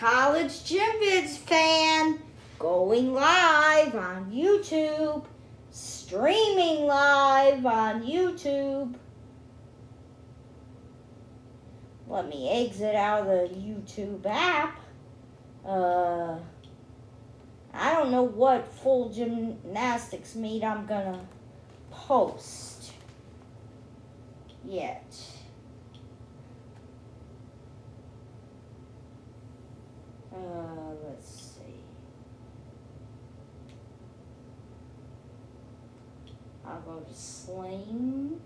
College Gym Vids fan, going live on YouTube, streaming live on YouTube. Let me exit out of the YouTube app. I don't know what full gymnastics meet I'm gonna post yet. Let's see. I'll go to Sling.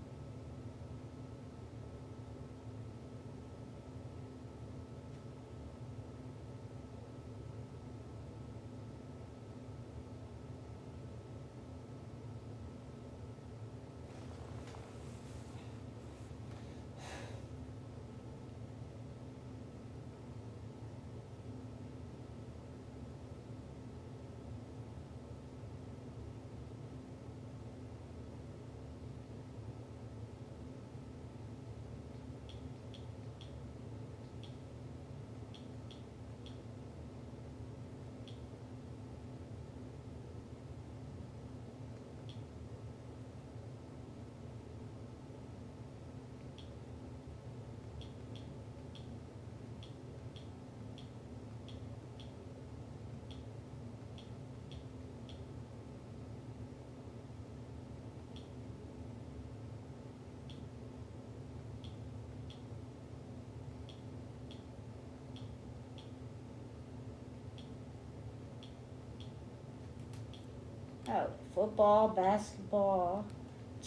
Oh, football, basketball,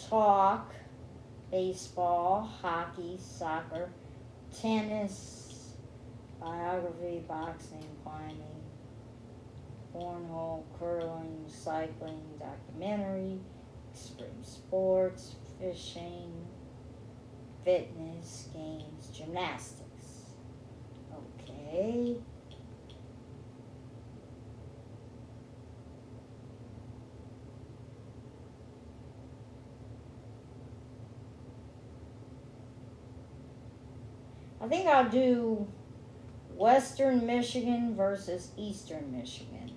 talk, baseball, hockey, soccer, tennis, biography, boxing, climbing, cornhole, curling, cycling, documentary, extreme sports, fishing, fitness, games, gymnastics. Okay. I think I'll do Western Michigan versus Eastern Michigan.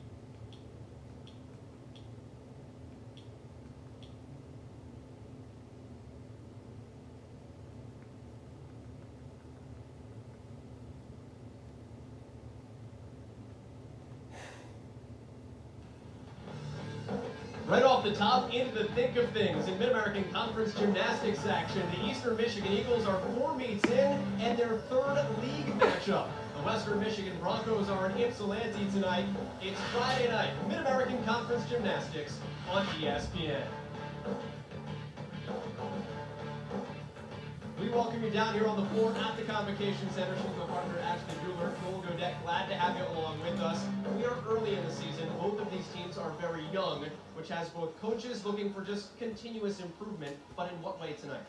Right off the top, into the thick of things in Mid-American Conference gymnastics action. The Eastern Michigan Eagles are 4 meets in and their third league matchup. The Western Michigan Broncos are in Ypsilanti tonight. It's Friday night, Mid-American Conference gymnastics on ESPN. We welcome you down here on the floor at the Convocation Center. Shinko partner Ashley Bueller, Joel Godet, glad to have you along with us. We are early in the season. Both of these teams are very young, which has both coaches looking for just continuous improvement, but in what way tonight?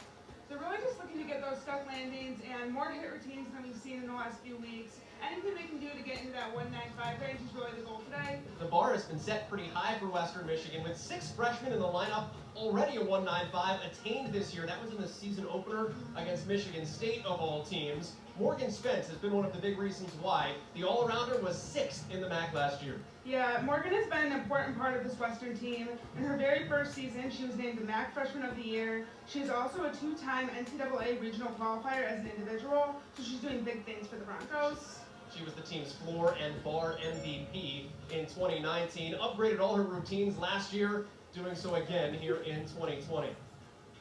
They're really just looking to get those stuck landings and more hit routines than we've seen in the last few weeks. Anything they can do to get into that 195 range is really the goal today. The bar has been set pretty high for Western Michigan with 6 freshmen in the lineup. Already a 195 attained this year. That was in the season opener against Michigan State of all teams. Morgan Spence has been one of the big reasons why. The all-arounder was 6th in the MAC last year. Yeah, Morgan has been an important part of this Western team. In her very first season, she was named the MAC Freshman of the Year. She is also a 2-time NCAA regional qualifier as an individual, so she's doing big things for the Broncos. She was the team's floor and bar MVP in 2019, upgraded all her routines last year, doing so again here in 2020.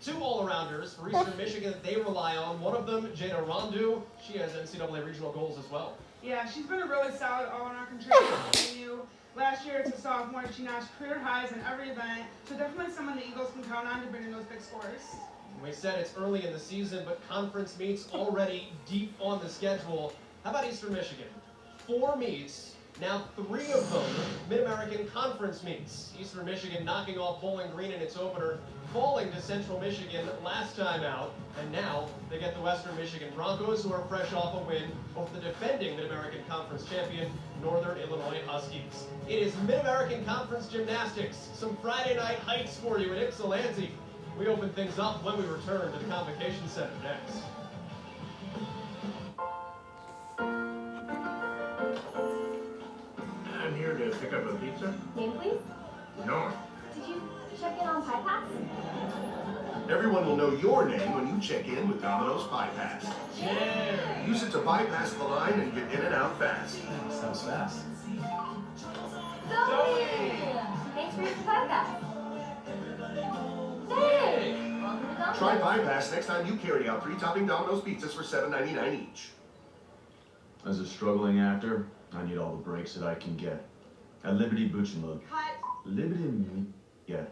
2 all-arounders for Eastern Michigan that they rely on. One of them, Jada Rondu. She has NCAA regional goals as well. Yeah, she's been a really solid all-around contributor. Last year, as a sophomore, she notched career highs in every event, so definitely someone the Eagles can count on to bring in those big scores. We said it's early in the season, but conference meets already deep on the schedule. How about Eastern Michigan? 4 meets, now 3 of them Mid-American Conference meets. Eastern Michigan knocking off Bowling Green in its opener, falling to Central Michigan last time out, and now they get the Western Michigan Broncos, who are fresh off a win over the defending Mid-American Conference champion, Northern Illinois Huskies. It is Mid-American Conference gymnastics, some Friday night heights for you in Ypsilanti. We open things up when we return to the Convocation Center next. here to pick up a pizza? Name, please? Norm. Did you check in on Pie Pass? Everyone will know your name when you check in with Domino's Pie Pass. Yeah. Use it to bypass the line and get in and out fast. Sounds fast. Zoe! Thanks for using Pie Pass. Hey! Welcome to Domino's. Try Pie Pass next time you carry out 3-topping Domino's pizzas for $7.99 each. As a struggling actor, I need all the breaks that I can get. At Liberty Butch and Look. Cut. Liberty Me. Yeah.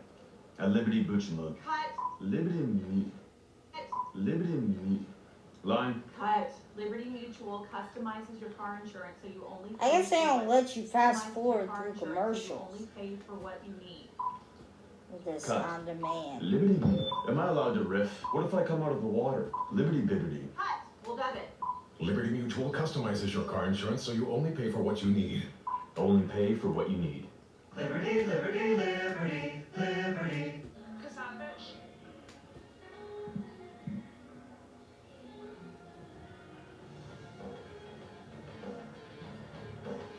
At Liberty Butch and Look. Cut. Liberty Me. Liberty Me. Line. Cut. Liberty Mutual customizes your car insurance so you only. I guess they pay for don't what- let you fast customizes forward your car through insurance so you commercials only pay for what you need. with this Cut. on demand. Liberty Me. Am I allowed to riff? What if I come out of the water? Liberty Bibbity. Cut. We'll dub it. Liberty Mutual customizes your car insurance so you only pay for what you need. Only pay for what you need. Liberty, liberty, liberty, liberty. Kasavich.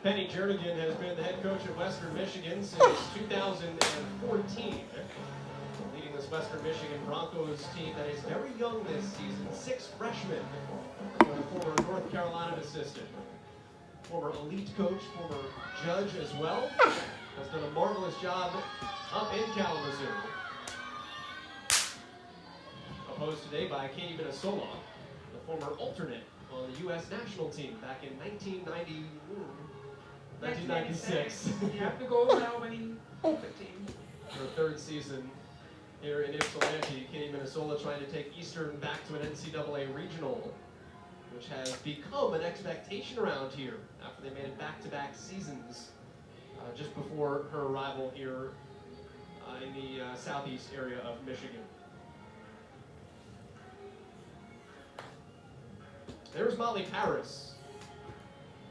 Penny Jernigan has been the head coach at Western Michigan since 2014. Leading this Western Michigan Broncos team that is very young this season. 6 freshmen. Former North Carolina assistant. Former elite coach, former judge as well. Has done a marvelous job up in Kalamazoo. Opposed today by Katie Minnesota, the former alternate on the U.S. national team back in 1996. Yep, the gold medal winning team. Her 3rd season here in Ypsilanti. Katie Minnesota trying to take Eastern back to an NCAA regional, which has become an expectation around here after they made it back-to-back seasons just before her arrival here in the southeast area of Michigan. There's Molly Paris.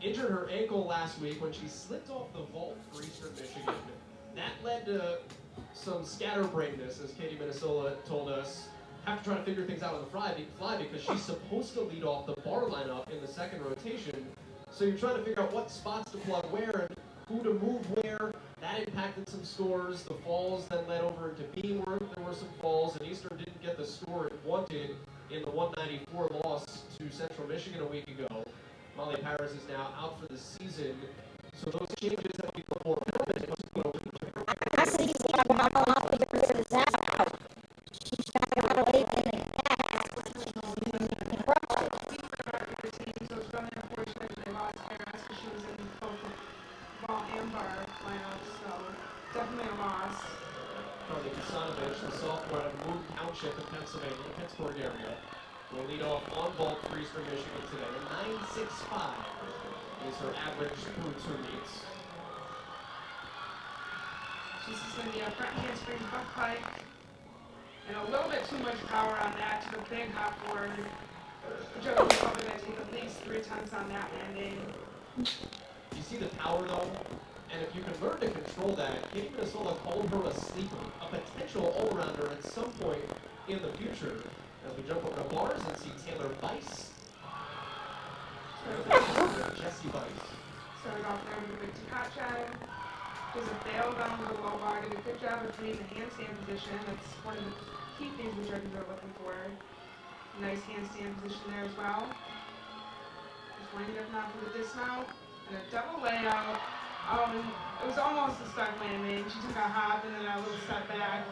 Injured her ankle last week when she slipped off the vault for Eastern Michigan. That led to some scatterbrainness, as Katie Minnesota told us. Have to try to figure things out on the fly because she's supposed to lead off the bar lineup in the 2nd rotation. So you're trying to figure out what spots to plug where and who to move where. That impacted some scores. The falls then led over into Beanworth. There were some falls, and Eastern didn't get the score it wanted in the 194 loss to Central Michigan a week ago. Molly Paris is now out for the season. So those changes have become more permanent. I see Molly is out. She's not going to wait in the So it's really unfortunate they lost Paris because she was in both the ball and bar lineups. So definitely a loss. Carly Kusanovich, the sophomore out of Moon Township in Pennsylvania, the Pittsburgh area, will lead off on vault for Eastern Michigan today. 9.65 is her average through 2 meets. She's just going to be a front handspring buck pike. And a little bit too much power on that to the big hop forward. Which I was probably going to take at least 3 attempts on that landing. You see the power though? And if you can learn to control that, Katie Minnesota called her a sleeper, a potential all-rounder at some point in the future. As we jump over to bars and see Taylor Bice. Jesse Bice. Started off there with a big hot shot. Does a bail down with a low bar. Did a good job of putting the handstand position. That's one of the key things the judges are looking for. Nice handstand position there as well. Just winding up now for the dismount. And a double layout. It was almost a stuck landing. She took a hop and then a little step back.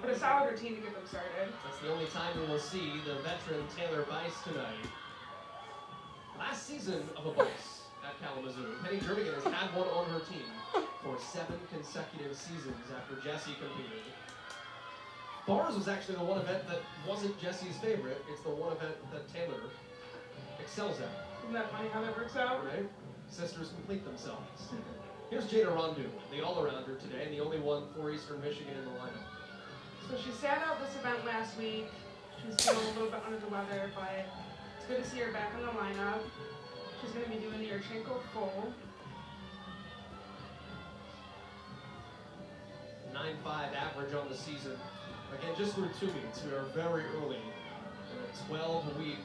But a solid routine to get them started. That's the only time we will see the veteran Taylor Bice tonight. Last season of a Bice at Kalamazoo. Penny Jernigan has had one on her team for 7 consecutive seasons after Jessie competed. Bars was actually the one event that wasn't Jessie's favorite. It's the one event that Taylor excels at. Isn't that funny how that works out? Right? Sisters complete themselves. Here's Jada Rondu, the all-arounder today, and the only one for Eastern Michigan in the lineup. So she sat out this event last week. She was feeling a little bit under the weather, but it's good to see her back in the lineup. She's going to be doing the Yurchenko full. 9.5 average on the season. Again, just through 2 meets. We are very early in a 12-week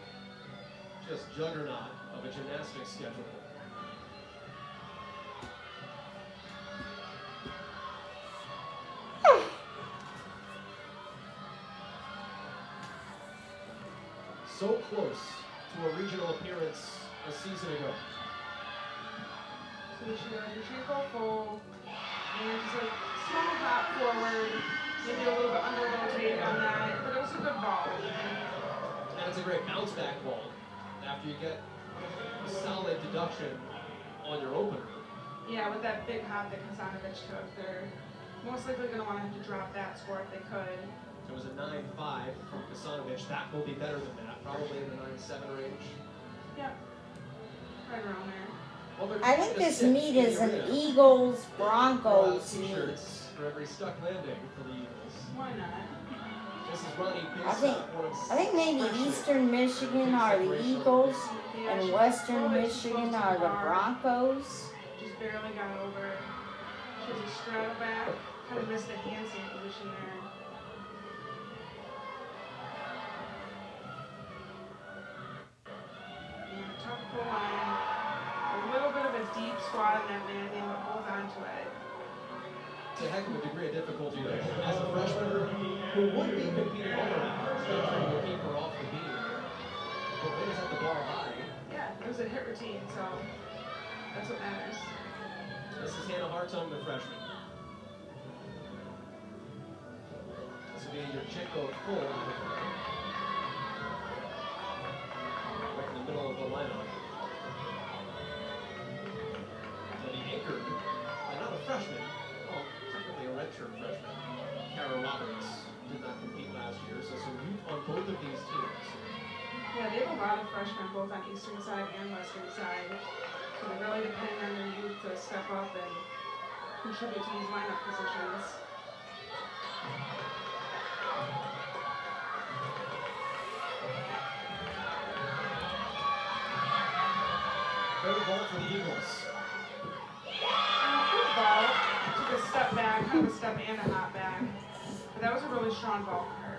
just juggernaut of a gymnastics schedule. so close to a regional appearance a season ago. So she does your ankle full, and just a small hop forward, maybe a little bit under rotate on that, but it was a good ball. And it's a great bounce back ball after you get a solid deduction on your opener. Yeah, with that big hop that Kasanovich took, they're most likely going to want to have to drop that score if they could. It was a 9-5 from Kasanovich. That will be better than that, probably in the 9-7 range. Yep, right around there. Well, I think this meet is an Eagles-Broncos meet. T-shirts for every stuck landing for the Eagles. Why not? This is Ronnie I think maybe Eastern Michigan are the Eagles and Western Michigan are the Broncos. Just barely got over it. She has a straddle back, kind of missed the handstand position there. And top of the line. A little bit of a deep squat on that landing, but holds on to it. It's a heck of a degree of difficulty there. As a freshman who would be competing all around, trying to keep her off the beam. But Wade at the bar high. Yeah, it was a hit routine, so that's what matters. This is Hannah Hartung, the freshman. This will be your chick code full. Right in the middle of the lineup. Will be anchored by not a freshman, well, technically a redshirt freshman. Kara Roberts did not compete last year, so some youth on both of these teams. Yeah, they have a lot of freshmen both on eastern side and western side. So they're really depending on their youth to step up and contribute to these lineup positions. Third ball for the Eagles. Good ball. Took a step back, kind of a step and a hop back. But that was a really strong ball for her.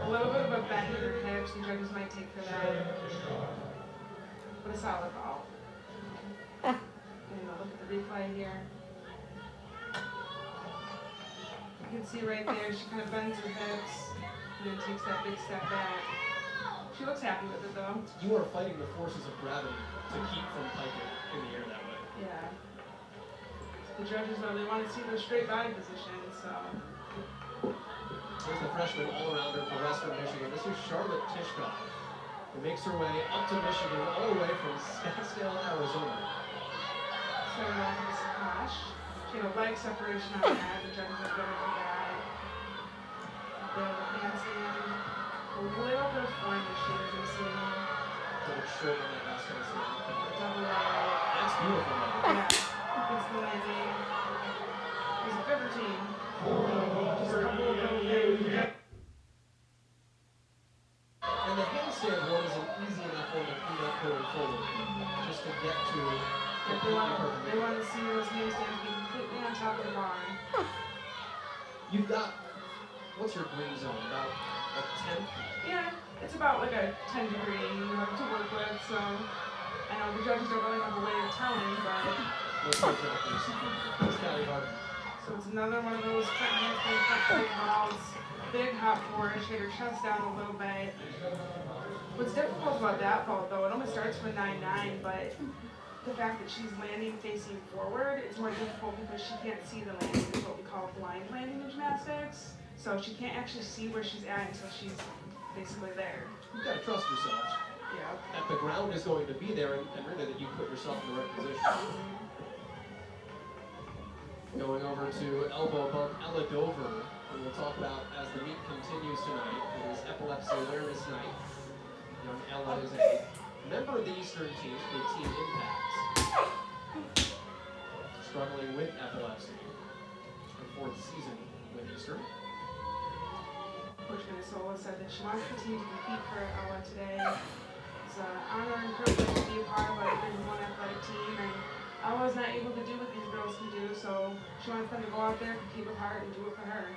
A little bit of a bend in her hips, the judges might take for that. But a solid ball. And look at the replay here. You can see right there, she kind of bends her hips and then takes that big step back. She looks happy with it though. You are fighting the forces of gravity to keep from piking in the air that way. Yeah. The judges though, they want to see the straight body position, so. Here's the freshman all-arounder for Western Michigan. This is Charlotte Tishkoff, who makes her way up to Michigan all the way from Scottsdale, Arizona. Started off with a squash. She had a leg separation on that. The judges are good for that. A bit of a handstand. A little bit of form issues I'm seeing. Double short on that last handstand. Double leg. That's beautiful. Yeah. Gets the landing. It was a good routine. Just a couple of little things. And the handstand one is an easy enough one to clean up going forward. Just to get to If they want to see those handstands be completely on top of the bar. You've got, what's your green zone? About a 10th? Yeah, it's about like a 10 degree you have to work with, so I know the judges don't really have a way of telling, but Let's go for it. Let's carry hard. so it's another one of those front handstand, front plate balls. Big hop forward, she had her chest down a little bit. What's difficult about that ball though, it only starts for 9-9, but the fact that she's landing facing forward, it's more difficult because she can't see the landing. It's what we call blind landing in gymnastics. So she can't actually see where she's at until she's basically there. You've got to trust yourself. Yeah. That the ground is going to be there and really that you put yourself in the right position. Going over to elbow bump Ella Dover, who we'll talk about as the meet continues tonight. It is Epilepsy Awareness Night. Young Ella is a member of the Eastern team for Team Impact. Struggling with epilepsy. Her 4th season with Eastern. Coach Minnesota said that she wants the team to compete for Ella today. It's an honor and privilege to be a part of a Division I athletic team, and Ella's not able to do what these girls can do, so she wants them to go out there, compete with heart, and do it for her.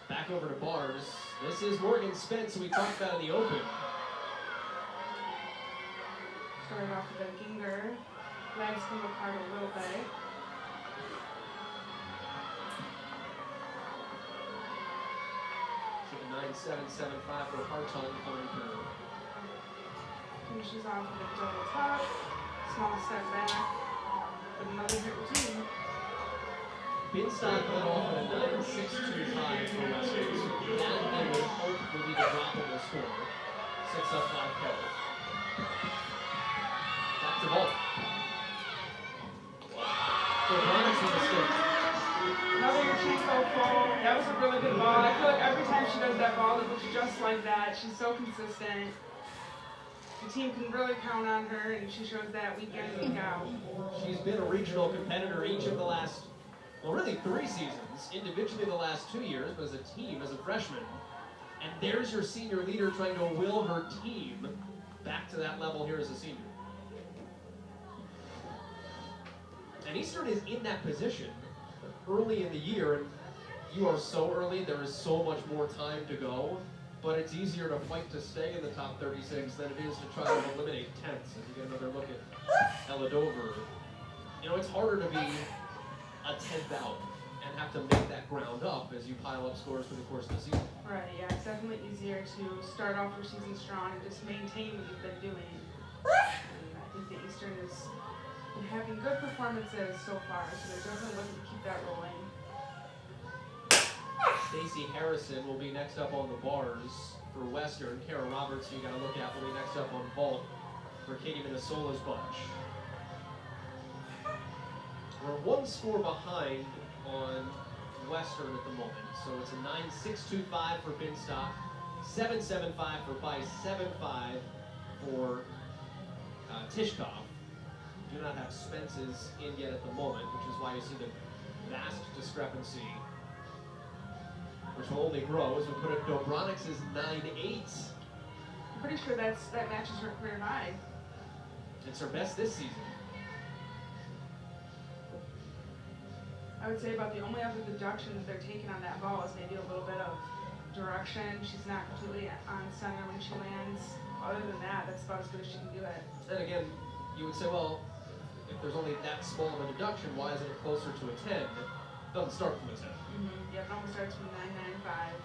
Back over to bars. This is Morgan Spence, who we talked about in the open. Started off with a ginger. Legs come apart a little bit. 9.775 for Hartung coming through. Finishes off with a double top, small step back, but another hit routine. Binstock coming off at a 9.625 for Western. That they would hope will be the droppable score. 6 up, 5 go. Back to Bolt. Dobronics with a stick. Another Yurchenko full. That was a really good ball. I feel like every time she does that ball, it looks just like that. She's so consistent. The team can really count on her, and she shows that week in and week out. She's been a regional competitor each of the last, well, really 3 seasons. Individually the last 2 years, but as a team, as a freshman. And there's your senior leader trying to will her team back to that level here as a senior. And Eastern is in that position early in the year, and you are so early, there is so much more time to go. But it's easier to fight to stay in the top 36 than it is to try to eliminate 10ths. As you get another look at Ella Dover, you know, it's harder to be a 10th out and have to make that ground up as you pile up scores through the course of the season. Right, yeah, it's definitely easier to start off your season strong and just maintain what you've been doing. And I think the Eastern has been having good performances so far, so they're definitely looking to keep that rolling. Stacey Harrison will be next up on the bars for Western. Kara Roberts, you got to look at, will be next up on vault for Katie Minnesola's bunch. We're 1 score behind on Western at the moment, so it's a 9.625 for Binstock, 7.75 for Bice, 7.5 for Tishkov. Do not have Spence's in yet at the moment, which is why you see the vast discrepancy, which will only grow as we put it. Dobronics is 9.8. I'm pretty sure that matches her career high. It's her best this season. I would say about the only other deductions they're taking on that ball is maybe a little bit of direction. She's not completely on center when she lands. Other than that, that's about as good as she can do it. And again, you would say, well, if there's only that small of a deduction, why isn't it closer to a 10? It doesn't start from a 10. Yeah, it almost starts from 9.95.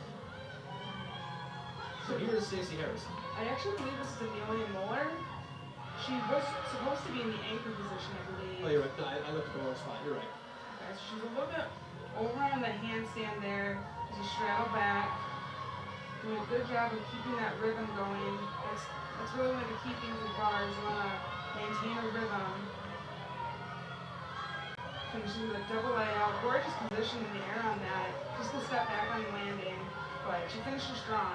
So here is Stacey Harrison. I actually believe this is Amelia Muller. She was supposed to be in the anchor position, I believe. Oh, you're right. No, I looked at the wrong spot. You're right. Okay, so she's a little bit over on the handstand there. She's a straddle back. Doing a good job of keeping that rhythm going. That's really one of the key things with bars. You want to maintain a rhythm. Finishes with a double layout. Gorgeous position in the air on that. Just a step back on the landing. But she finishes strong.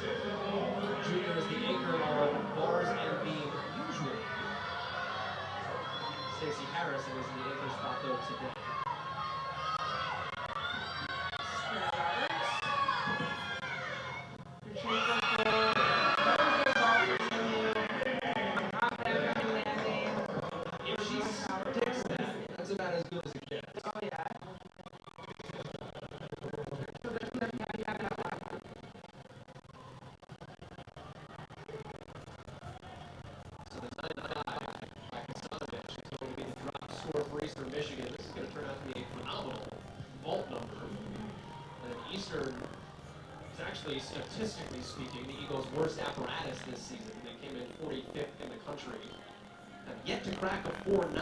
Junior is the anchor on bars and beam usually. Stacey Harrison is in the anchor spot though today. If she sticks that, that's about as good as it gets. Oh yeah. So the 9.5 by Constantia, she's going to be the drop score for Eastern Michigan. This is going to turn out to be a phenomenal vault number. And Eastern is actually, statistically speaking, the Eagles' worst apparatus this season. They came in 45th in the country. Have yet to crack a 4.9.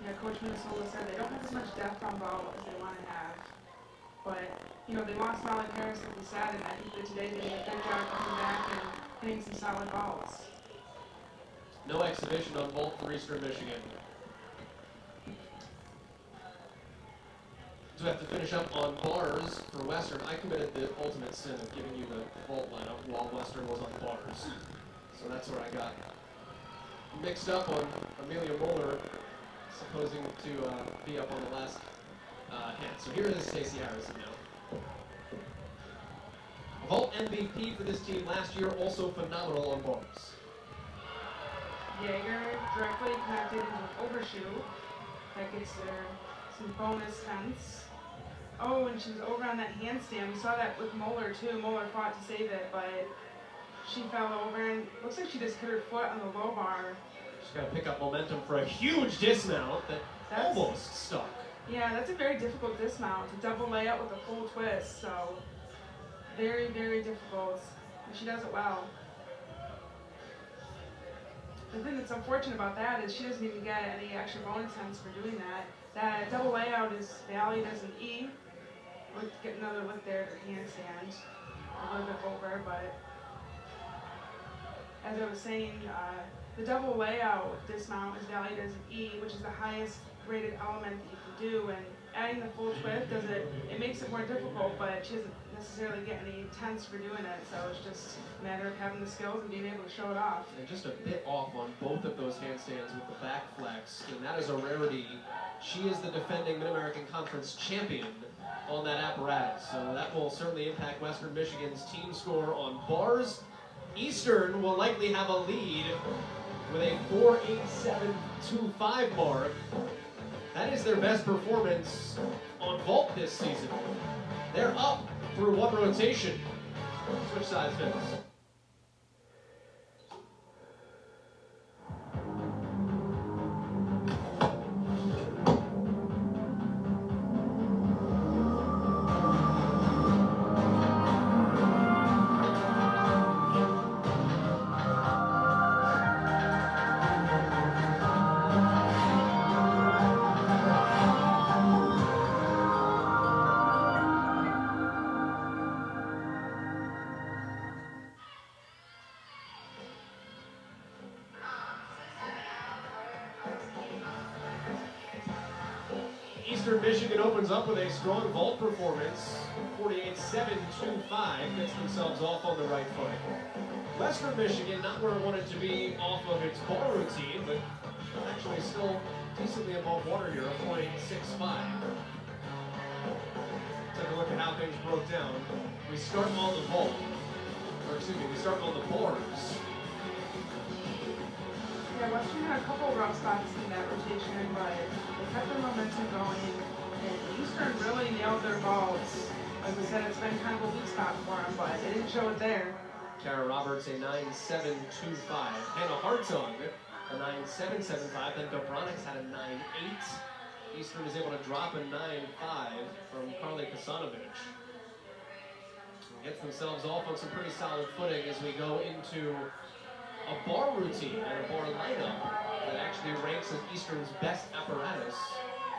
Yeah, Coach Minnesota said they don't have as much depth on ball as they want to have. But, you know, they lost Molly Harris, like we said, and I think that today they did a good job coming back and hitting some solid balls. No exhibition on vault for Eastern Michigan. So we have to finish up on bars for Western. I committed the ultimate sin of giving you the vault lineup while Western was on bars. So that's where I got mixed up on Amelia Muller, supposing to be up on the last hand. So here is Stacey Harrison now. Vault MVP for this team last year, also phenomenal on bars. Jaeger directly connected into an overshoot. That gets her some bonus tenths. Oh, and she was over on that handstand. We saw that with Muller too. Muller fought to save it, but she fell over and looks like she just hit her foot on the low bar. She's got to pick up momentum for a huge dismount that almost stuck. Yeah, that's a very difficult dismount, a double layout with a full twist, so very, very difficult. And she does it well. The thing that's unfortunate about that is she doesn't even get any extra bonus points for doing that. That double layout is valued as an E. Let's get another look there at her handstand. A little bit over, but as I was saying, the double layout dismount is valued as an E, which is the highest rated element that you can do, and adding the full twist it makes it more difficult, but she doesn't necessarily get any tenths for doing it, so it's just a matter of having the skills and being able to show it off. And just a bit off on both of those handstands with the back flex, and that is a rarity. She is the defending Mid-American Conference champion on that apparatus, so that will certainly impact Western Michigan's team score on bars. Eastern will likely have a lead with a 4.8725 mark. That is their best performance on vault this season. They're up through one rotation. Switch sides, Vince. Eastern Michigan opens up with a strong vault performance. 48.725 gets themselves off on the right foot. Western Michigan, not where it wanted to be off of its bar routine, but actually still decently above water here, a 4.865. Take a look at how things broke down. We start on the vault, or excuse me, we start on the bars. Yeah, Western had a couple of rough spots in that rotation, but they kept their momentum going, and Eastern really nailed their vaults. Like we said, it's been kind of a weak spot for them, but they didn't show it there. Kara Roberts, a 9.725. Hannah Hartung, a 9.775. Then Dobronics had a 9.8. Eastern is able to drop a 9.5 from Carly Kasanovic. Gets themselves off on some pretty solid footing as we go into a bar routine and a bar lineup that actually ranks as Eastern's best apparatus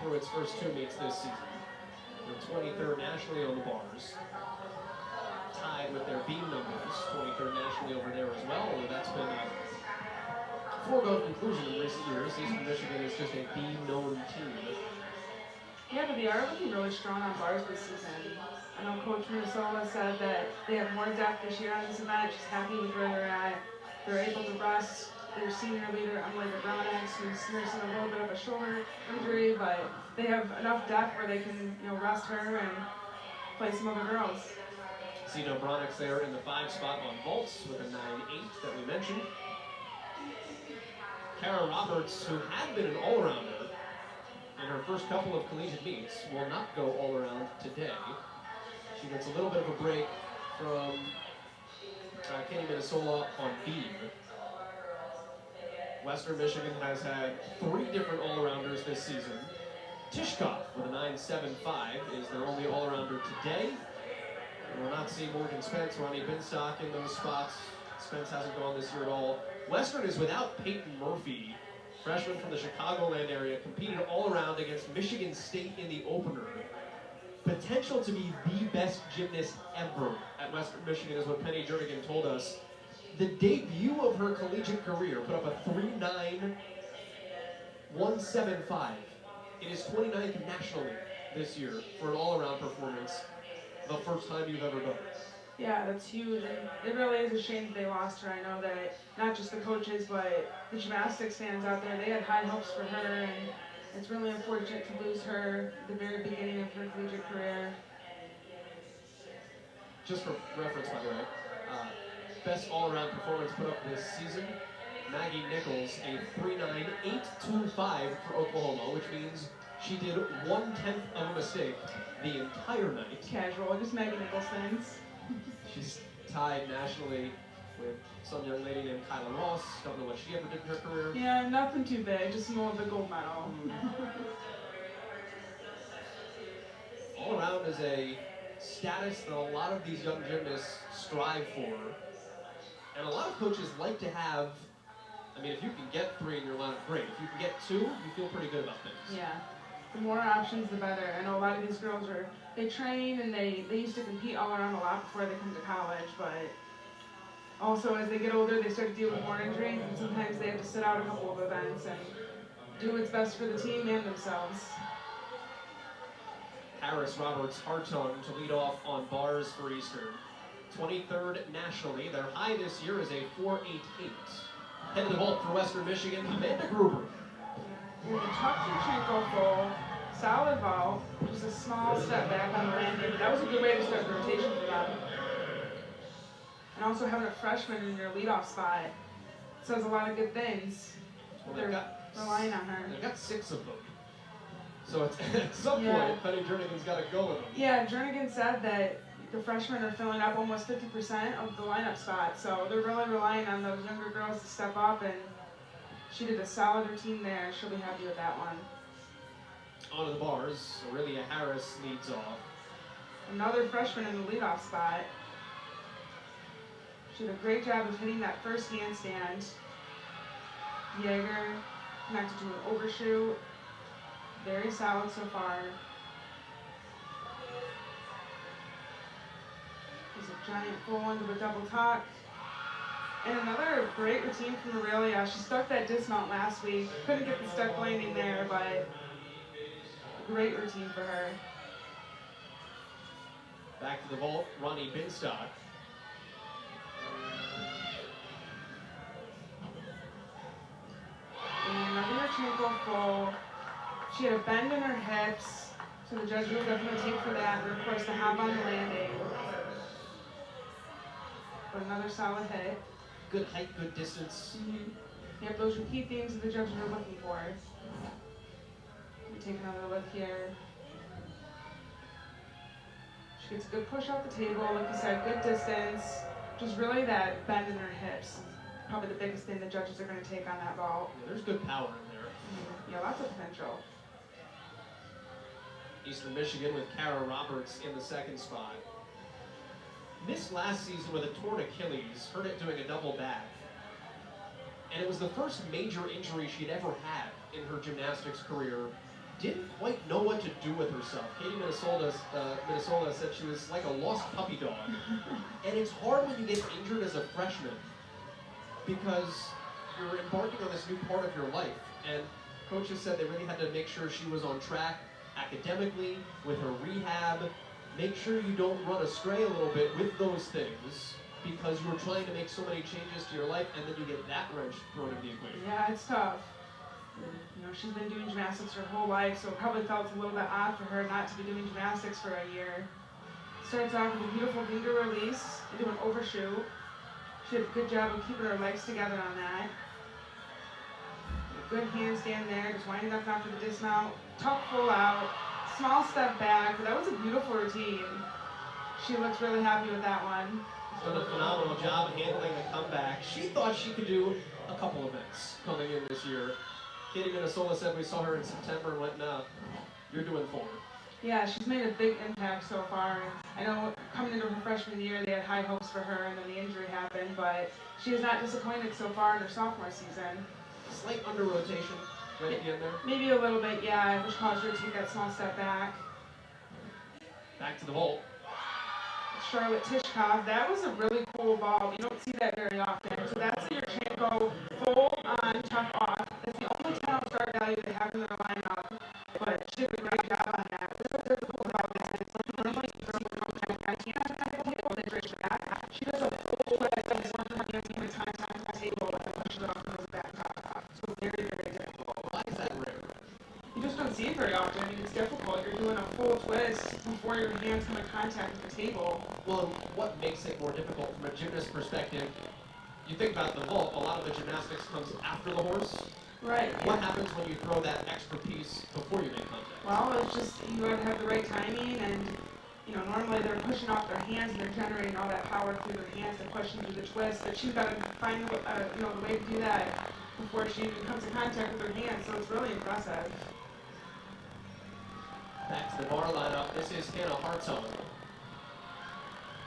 through its first two meets this season. They're 23rd nationally on the bars, tied with their beam numbers, 23rd nationally over there as well, although that's been a foregone conclusion in recent years. Eastern Michigan is just a beam-known team. Yeah, but they are looking really strong on bars this season. I know Coach Minnesota said that they have more depth this year on this event. She's happy with where they're at. They're able to rest their senior leader, Emily Dobronics, who's nursing a little bit of a shoulder injury, but they have enough depth where they can, rest her and play some other girls. See Dobronics there in the 5 spot on vaults with a 9.8 that we mentioned. Kara Roberts, who had been an all-arounder in her first couple of collegiate meets, will not go all-around today. She gets a little bit of a break from Katie Minnesota on beam. Western Michigan has had 3 different all-arounders this season. Tishkoff with a 9.75 is their only all-arounder today. We will not see Morgan Spence, Ronnie Binstock in those spots. Spence hasn't gone this year at all. Western is without Peyton Murphy, freshman from the Chicagoland area, competed all-around against Michigan State in the opener. Potential to be the best gymnast ever at Western Michigan is what Penny Jernigan told us. The debut of her collegiate career put up a 3.9.175. It is 29th nationally this year for an all-around performance. The first time you've ever done it. Yeah, that's huge, and it really is a shame that they lost her. I know that not just the coaches, but the gymnastics fans out there, they had high hopes for her, and it's really unfortunate to lose her at the very beginning of her collegiate career. Just for reference, by the way, best all-around performance put up this season, Maggie Nichols, a 3.9.825 for Oklahoma, which means she did 1/10 of a mistake the entire night. Casual, just Maggie Nichols things. She's tied nationally with some young lady named Kyla Ross. Don't know what she ever did in her career. Yeah, nothing too big, just more of the gold medal. all around is a status that a lot of these young gymnasts strive for. And a lot of coaches like to have, I mean, if you can get 3 in your lineup, great. If you can get 2, you feel pretty good about things. Yeah. The more options, the better. I know a lot of these girls they train and they used to compete all around a lot before they come to college, but also as they get older, they start to deal with more injuries, and sometimes they have to sit out a couple of events and do what's best for the team and themselves. Harris Roberts Hartung to lead off on bars for Eastern. 23rd nationally. Their high this year is a 4.88. Head to the vault for Western Michigan, Amanda Gruber. And the Tuck full, solid vault, just a small step back on the landing. That was a good way to start the rotation for them. And also having a freshman in your leadoff spot says a lot of good things. Well, They're relying on her. They've got 6 of them. So it's, at some point, Penny Jernigan's got to go with them. Yeah, Jernigan said that the freshmen are filling up almost 50% of the lineup spots. So they're really relying on those younger girls to step up, and she did a solid routine there. She'll be happy with that one. On to the bars, Aurelia Harris leads off. Another freshman in the leadoff spot. She did a great job of hitting that first handstand. Yeager connected to an overshoot. Very solid so far. There's a giant full into a double tuck. And another great routine from Aurelia. She stuck that dismount last week. Couldn't get the stuck landing there, but a great routine for her. Back to the vault, Ronnie Binstock. And another Marchenko full. She had a bend in her hips, so the judge will definitely take for that. And of course, the hop on the landing. But another solid hit. Good height, good distance. Yep, those are key themes that the judges are looking for. We take another look here. She gets a good push off the table, like you said, good distance. Just really that bend in her hips. Probably the biggest thing the judges are going to take on that vault. Yeah, there's good power in there. Yeah, lots of potential. Eastern Michigan with Kara Roberts in the 2nd spot. Missed last season with a torn Achilles, hurt it doing a double back. And it was the first major injury she'd ever had in her gymnastics career. Didn't quite know what to do with herself. Katie Minnesota said she was like a lost puppy dog. And it's hard when you get injured as a freshman because you're embarking on this new part of your life. And coaches said they really had to make sure she was on track academically, with her rehab. Make sure you don't run astray a little bit with those things because you're trying to make so many changes to your life and then you get that wrench thrown into the equation. Yeah, it's tough. You know, she's been doing gymnastics her whole life, so it probably felt a little bit odd for her not to be doing gymnastics for a year. Starts off with a beautiful finger release into an overshoot. She did a good job of keeping her legs together on that. A good handstand there, just winding up after the dismount. Tuck full out, small step back, but that was a beautiful routine. She looks really happy with that one. She's done a phenomenal job handling the comeback. She thought she could do a couple events coming in this year. Katie Minnesota said we saw her in September and went, no, you're doing 4. Yeah, she's made a big impact so far. I know coming into her freshman year, they had high hopes for her, and then the injury happened, but she has not disappointed so far in her sophomore season. Slight under rotation right at the end there. Maybe a little bit, yeah, which caused her to take that small step back. Back to the vault. Charlotte Tishkov, that was a really cool ball. You don't see that very often. So that's your Yurchenko full on, tuck off. That's the only talent start value they have in their lineup. But she did a great job on that. This is what the cool about that is normally you throw I can't table they bridge back. She does a full twist and is working her hands even time to the table and then pushes it off and goes back top. So very, very difficult. Why is that rare? You just don't see it very often. I mean, it's difficult. You're doing a full twist before your hands come in contact with the table. Well, what makes it more difficult from a gymnast perspective? You think about the vault, a lot of the gymnastics comes after the horse. Right. What happens when you throw that extra piece before you make contact? Well, it's just you got to have the right timing, and you know normally they're pushing off their hands and they're generating all that power through their hands and pushing through the twist. But she's got to find the way to do that before she even comes in contact with her hands. So it's really impressive. Back to the bar lineup. This is Hannah Hartung.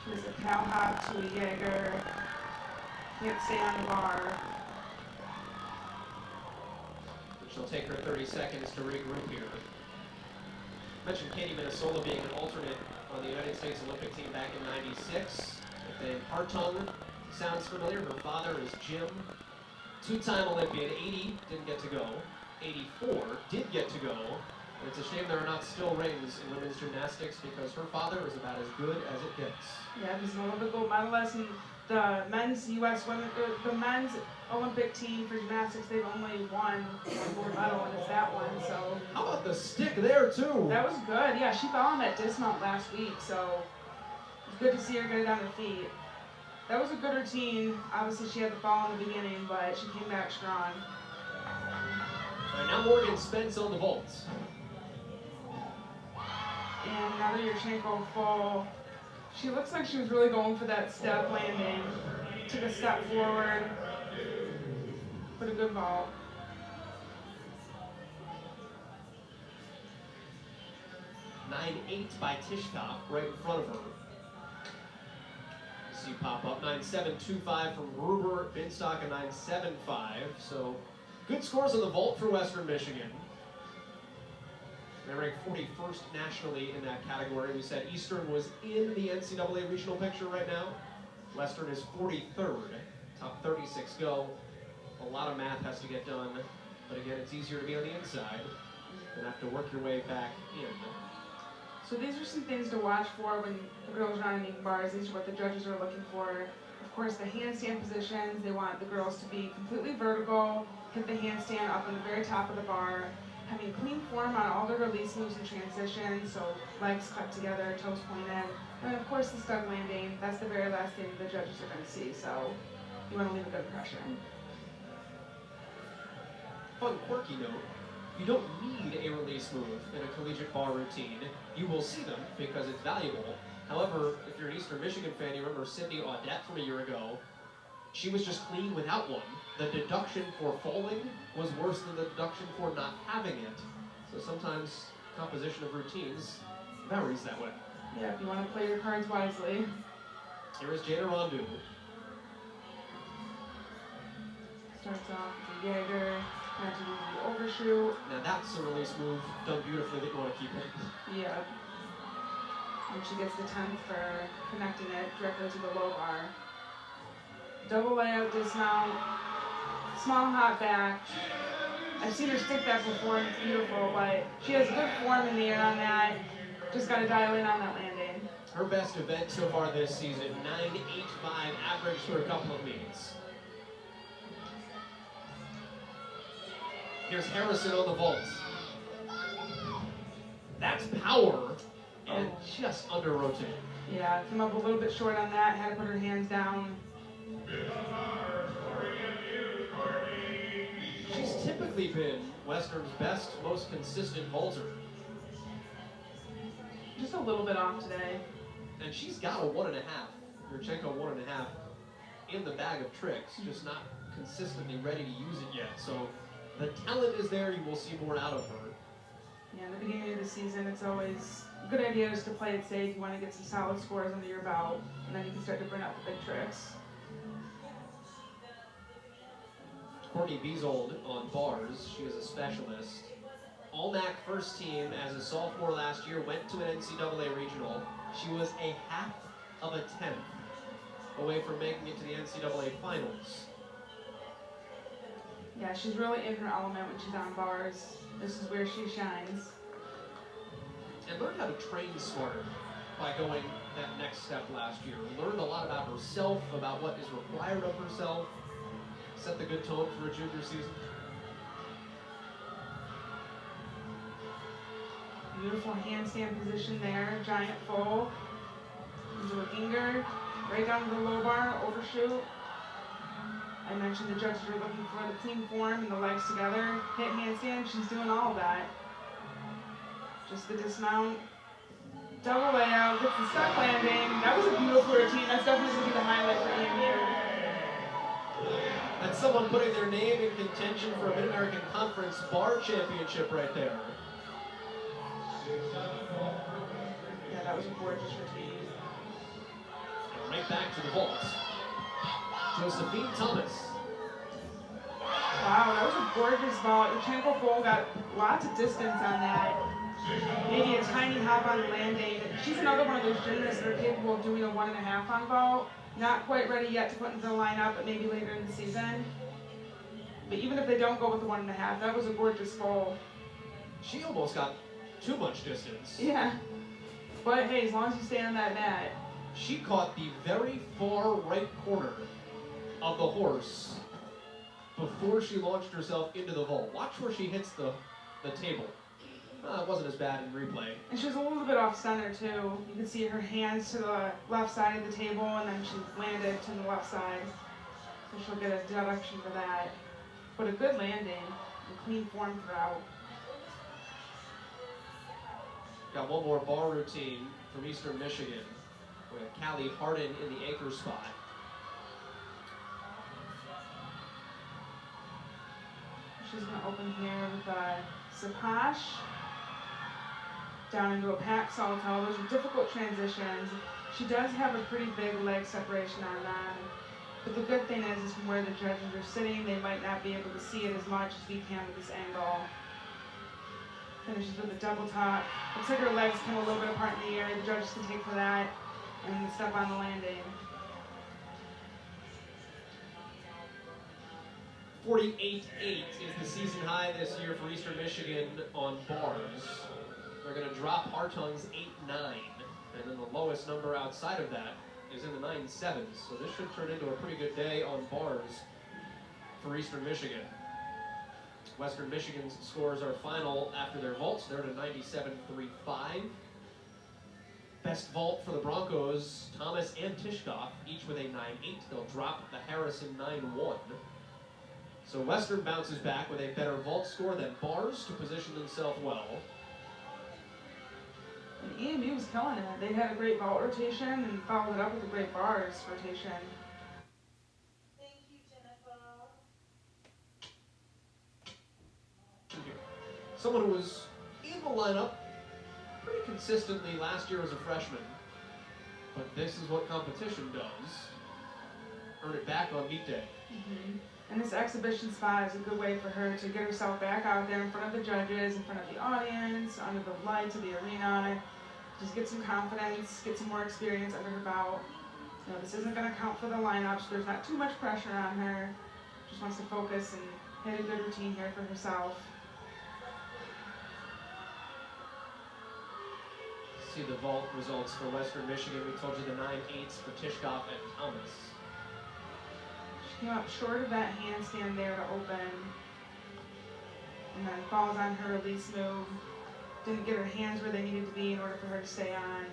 She was a cow hop to a Jaeger. Can't stay on the bar. But she'll take her 30 seconds to regroup here. I mentioned Katie Minnesota being an alternate on the United States Olympic team back in '96. The name Hartung sounds familiar. Her father is Jim. Two-time Olympian. 80 didn't get to go. 84 did get to go. And it's a shame there are not still rings in women's gymnastics because her father is about as good as it gets. Yeah, he's an Olympic gold medalist, and the men's U.S. women, the men's Olympic team for gymnastics, they've only won one gold medal, and it's that one. So how about the stick there too? that was good. Yeah, she fell on that dismount last week, so it's good to see her get it on her feet. That was a good routine. Obviously, she had the fall in the beginning, but she came back strong. All right, now Morgan Spence on the vaults. And another Yurchenko full. She looks like she was really going for that step landing. Took a step forward. Put a good ball. (9.8) by Tishkov right in front of her. See pop up 9.725 from Gruber, Binstock a 9.75. So good scores on the vault for Western Michigan. They ranked 41st nationally in that category. We said Eastern was in the NCAA regional picture right now. Western is 43rd. Top 36 go. A lot of math has to get done. But again, it's easier to be on the inside than have to work your way back in. So these are some things to watch for when the girls are on making bars. These are what the judges are looking for. Of course, the handstand positions, they want the girls to be completely vertical, hit the handstand up on the very top of the bar, having clean form on all their release moves and transitions, so legs cut together, toes pointed. And then of course the step landing, that's the very last thing the judges are going to see, so you want to leave a good impression. Fun quirky note, you don't need a release move in a collegiate bar routine. You will see them because it's valuable. However, if you're an Eastern Michigan fan, you remember Sydney Audette from a year ago. She was just clean without one. The deduction for falling was worse than the deduction for not having it. So sometimes composition of routines varies that way. Yeah, if you want to play your cards wisely. Here is Jana Rondu. Starts off with the Jaeger, kind of doing the overshoot. Now that's a release move done beautifully that you want to keep it. Yeah. And she gets the 10th for connecting it directly to the low bar. Double layout dismount, small hop back. I've seen her stick that before and it's beautiful, but she has good form in the air on that. Just got to dial in on that landing. Her best event so far this season, 9.85 average for a couple of meets. Here's Harrison on the vaults. That's power and just under rotate. Yeah, came up a little bit short on that, had to put her hands down. She's typically been Western's best, most consistent vaulter. Just a little bit off today. And she's got a 1.5. Yurchenko 1.5 in the bag of tricks, just not consistently ready to use it yet. So the talent is there, you will see more out of her. Yeah, in the beginning of the season, it's always a good idea just to play it safe. You want to get some solid scores under your belt, and then you can start to bring out the big tricks. Courtney Beazold on bars, she is a specialist. All-MAC first team as a sophomore last year, went to an NCAA regional. She was a 1/2 of a 10th away from making it to the NCAA finals. Yeah, she's really in her element when she's on bars. This is where she shines. And learned how to train smarter by going that next step last year. Learned a lot about herself, about what is required of herself. Set the good tone for a junior season. Beautiful handstand position there, giant full. Into a ginger, right down to the low bar, overshoot. I mentioned the judges are looking for the clean form and the legs together. Hit handstand, she's doing all of that. Just the dismount. Double layout, gets the step landing. That was a beautiful routine. That's definitely going to be the highlight for EMU. That's someone putting their name in contention for a Mid-American Conference bar championship right there. Yeah, that was a gorgeous routine. And right back to the vault. Josephine Thomas. Wow, that was a gorgeous vault. Uchenko Foal got lots of distance on that. Maybe a tiny hop on the landing. She's another one of those gymnasts that are capable of doing a 1.5 on vault. Not quite ready yet to put into the lineup, but maybe later in the season. But even if they don't go with the 1.5, that was a gorgeous vault. She almost got too much distance. Yeah. But hey, as long as you stay on that mat. She caught the very far right corner of the horse before she launched herself into the vault. Watch where she hits the table. It wasn't as bad in replay. And she was a little bit off center too. You can see her hands to the left side of the table, and then she landed to the left side. So she'll get a deduction for that. But a good landing, and clean form throughout. Got one more bar routine from Eastern Michigan with Callie Harden in the anchor spot. She's going to open here with a Sapash down into a pack salto. Those are difficult transitions. She does have a pretty big leg separation on them. But the good thing is from where the judges are sitting, they might not be able to see it as much as we can with this angle. Finishes with a double top. Looks like her legs come a little bit apart in the air. The judges can take for that. And then step on the landing. 48-8 is the season high this year for Eastern Michigan on bars. They're going to drop Hartung's 8-9. And then the lowest number outside of that is in the 9-7s. So this should turn into a pretty good day on bars for Eastern Michigan. Western Michigan's scores are final after their vaults. They're at a 97.35. Best vault for the Broncos, Thomas and Tishkoff, each with a 9-8. They'll drop the Harrison 9-1. So Western bounces back with a better vault score than bars to position themselves well. And EMU was killing it. They had a great vault rotation and followed it up with a great bars rotation. Thank you, Jennifer. Someone who was in the lineup pretty consistently last year as a freshman. But this is what competition does. Earn it back on meet day. Mm-hmm. And this exhibition spot is a good way for her to get herself back out there in front of the judges, in front of the audience, under the lights of the arena. Just get some confidence, get some more experience under her belt. You know, this isn't going to count for the lineup, so there's not too much pressure on her. Just wants to focus and hit a good routine here for herself. See the vault results for Western Michigan. We told you the 9-8s for Tishkoff and Thomas. She came up short of that handstand there to open. And then falls on her release move. Didn't get her hands where they needed to be in order for her to stay on.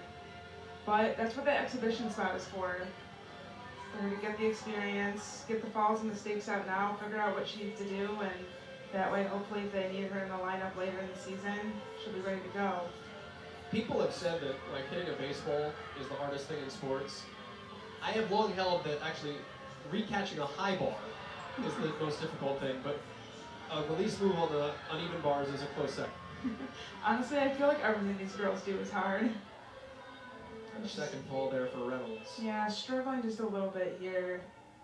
But that's what that exhibition spot is for. For her to get the experience, get the falls and mistakes out now, figure out what she needs to do, and that way hopefully if they need her in the lineup later in the season, she'll be ready to go. People have said that like hitting a baseball is the hardest thing in sports. I have long held that actually recatching a high bar is the most difficult thing, but a release move on the uneven bars is a close second. Honestly, I feel like everything these girls do is hard. And a second fall there for Reynolds. Yeah, struggling just a little bit here.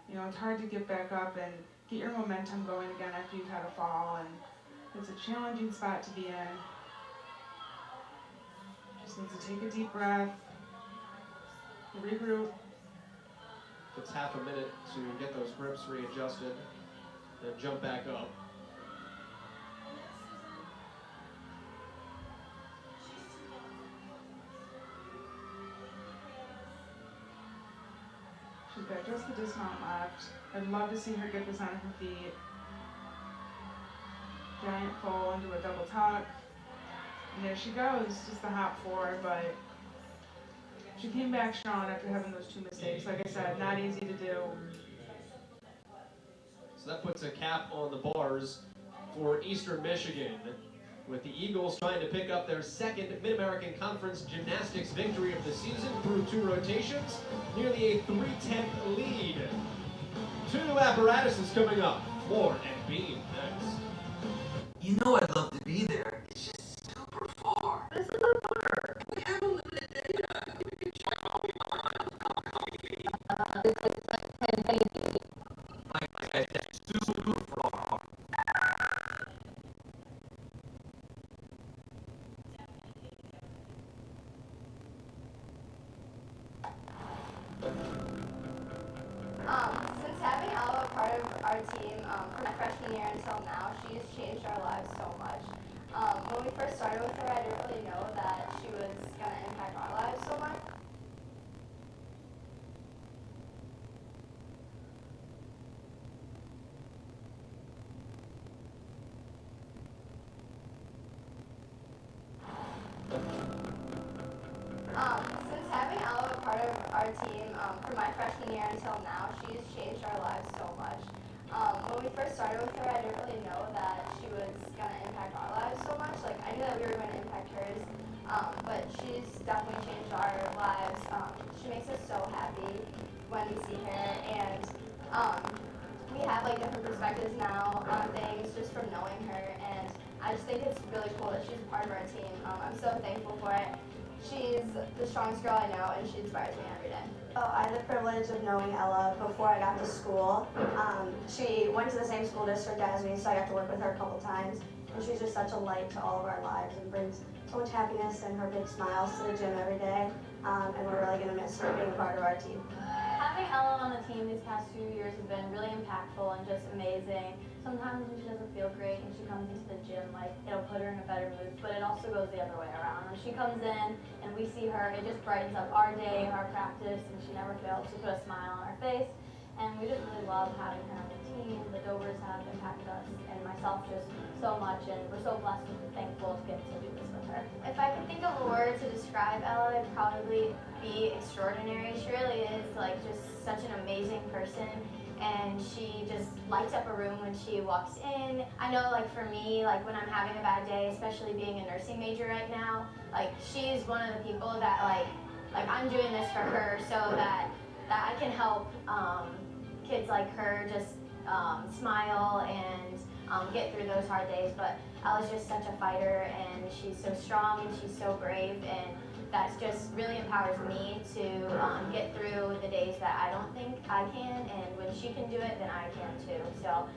You know, it's hard to get back up and get your momentum going again after you've had a fall, and it's a challenging spot to be in. Just needs to take a deep breath, regroup. It's half a minute to get those grips readjusted, then jump back up. She's got just the dismount left. I'd love to see her get this on her feet. Giant full into a double tuck. And there she goes, just the hop forward, but she came back strong after having those two mistakes. Like I said, not easy to do. So that puts a cap on the bars for Eastern Michigan, with the Eagles trying to pick up their second Mid-American Conference gymnastics victory of the season through 2 rotations, nearly a 3-10 lead. 2 new apparatuses coming up, floor and beam next. You know I'd love to be there. It's just super far. This is until now, she's changed our lives so much. When we first started with her, I didn't really know that she was going to impact our lives so much. Since having Ella a part of our team from my freshman year until now, she's changed our lives so much. When we first started with her, I didn't really know that she was going to impact our lives so much. Like, I knew that we were going to impact hers, but she's definitely changed our lives. She makes us so happy when we see her, and we have like different perspectives now on things just from knowing her, and I just think it's really cool that she's a part of our team. I'm so thankful for it. She's the strongest girl I know, and she inspires me every day. Oh, I had the privilege of knowing Ella before I got to school. She went to the same school district as me, so I got to work with her a couple times. And she's just such a light to all of our lives and brings so much happiness and her big smiles to the gym every day. And we're really going to miss her being a part of our team. Having Ella on the team these past few years has been really impactful and just amazing. Sometimes when she doesn't feel great and she comes into the gym, like, it'll put her in a better mood, but it also goes the other way around. When she comes in and we see her, it just brightens up our day, our practice, and she never fails to put a smile on our face. And we just really love having her on the team. The Dovers have impacted us and myself just so much, and we're so blessed and thankful to get to do this with her. If I could think of a word to describe Ella, it'd probably be extraordinary. She really is like just such an amazing person, and she just lights up a room when she walks in. I know, like, for me, like, when I'm having a bad day, especially being a nursing major right now, like, she's one of the people that like I'm doing this for her so that I can help kids like her just smile and get through those hard days. But Ella's just such a fighter, and she's so strong and she's so brave, and that just really empowers me to get through the days that I don't think I can, and when she can do it, then I can too. So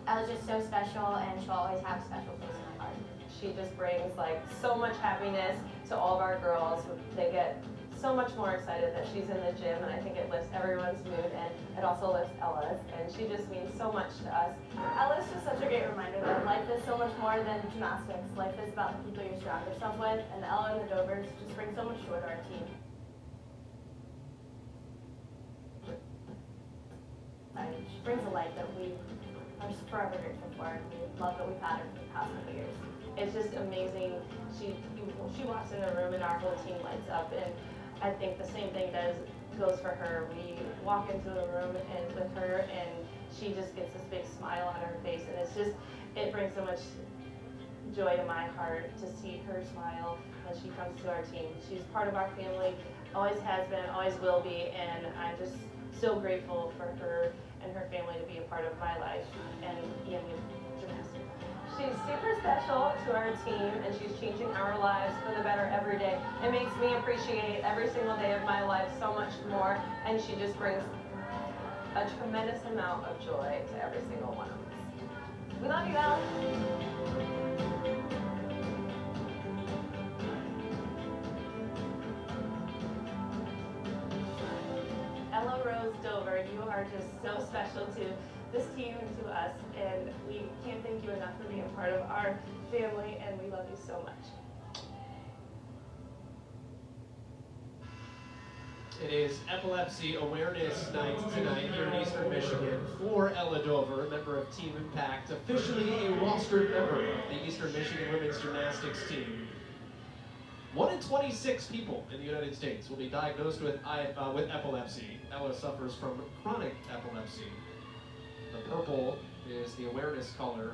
Ella's just so special, and she'll always have a special place in my heart. She just brings like so much happiness to all of our girls. They get so much more excited that she's in the gym, and I think it lifts everyone's mood, and it also lifts Ella's, and she just means so much to us. Ella's just such a great reminder that life is so much more than gymnastics. Life is about the people you surround yourself with, and Ella and the Dovers just bring so much joy to our team. And she brings a light that we are forever grateful for, and we love that we've had her for the past couple years. It's just amazing. She walks in the room and our whole team lights up, and I think the same thing goes for her. We walk into the room and with her, and she just gets this big smile on her face, and it brings so much joy to my heart to see her smile when she comes to our team. She's part of our family, always has been, always will be, and I'm just so grateful for her and her family to be a part of my life and EMU gymnastics. She's super special to our team, and she's changing our lives for the better every day. It makes me appreciate every single day of my life so much more, and she just brings a tremendous amount of joy to every single one of us. We love you, Ella. Ella Rose Dover, you are just so special to this team and to us, and we can't thank you enough for being a part of our family, and we love you so much. It is Epilepsy Awareness Night tonight here in Eastern Michigan for Ella Dover, a member of Team Impact, officially a rostered member of the Eastern Michigan women's gymnastics team. 1 in 26 people in the United States will be diagnosed with epilepsy. Ella suffers from chronic epilepsy. The purple is the awareness color.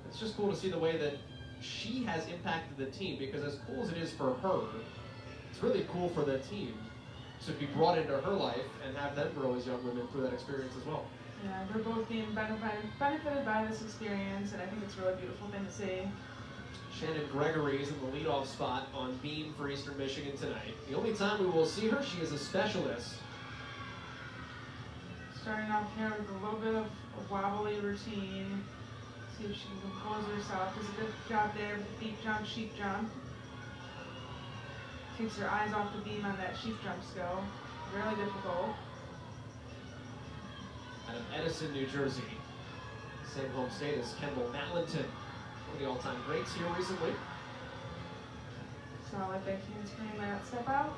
It's just cool to see the way that she has impacted the team, because as cool as it is for her, it's really cool for the team to be brought into her life and have them grow as young women through that experience as well. Yeah, they're both being benefited by this experience, and I think it's a really beautiful thing to see. Shannon Gregory is in the leadoff spot on beam for Eastern Michigan tonight. The only time we will see her, she is a specialist. Starting off here with a little bit of a wobbly routine. See if she can compose herself. Does a good job there with the deep jump, sheep jump. Takes her eyes off the beam on that sheep jump skill. Really difficult. Out of Edison, New Jersey. Same home state as Kendall Valentin, one of the all-time greats here recently. Solid big handspring that step out.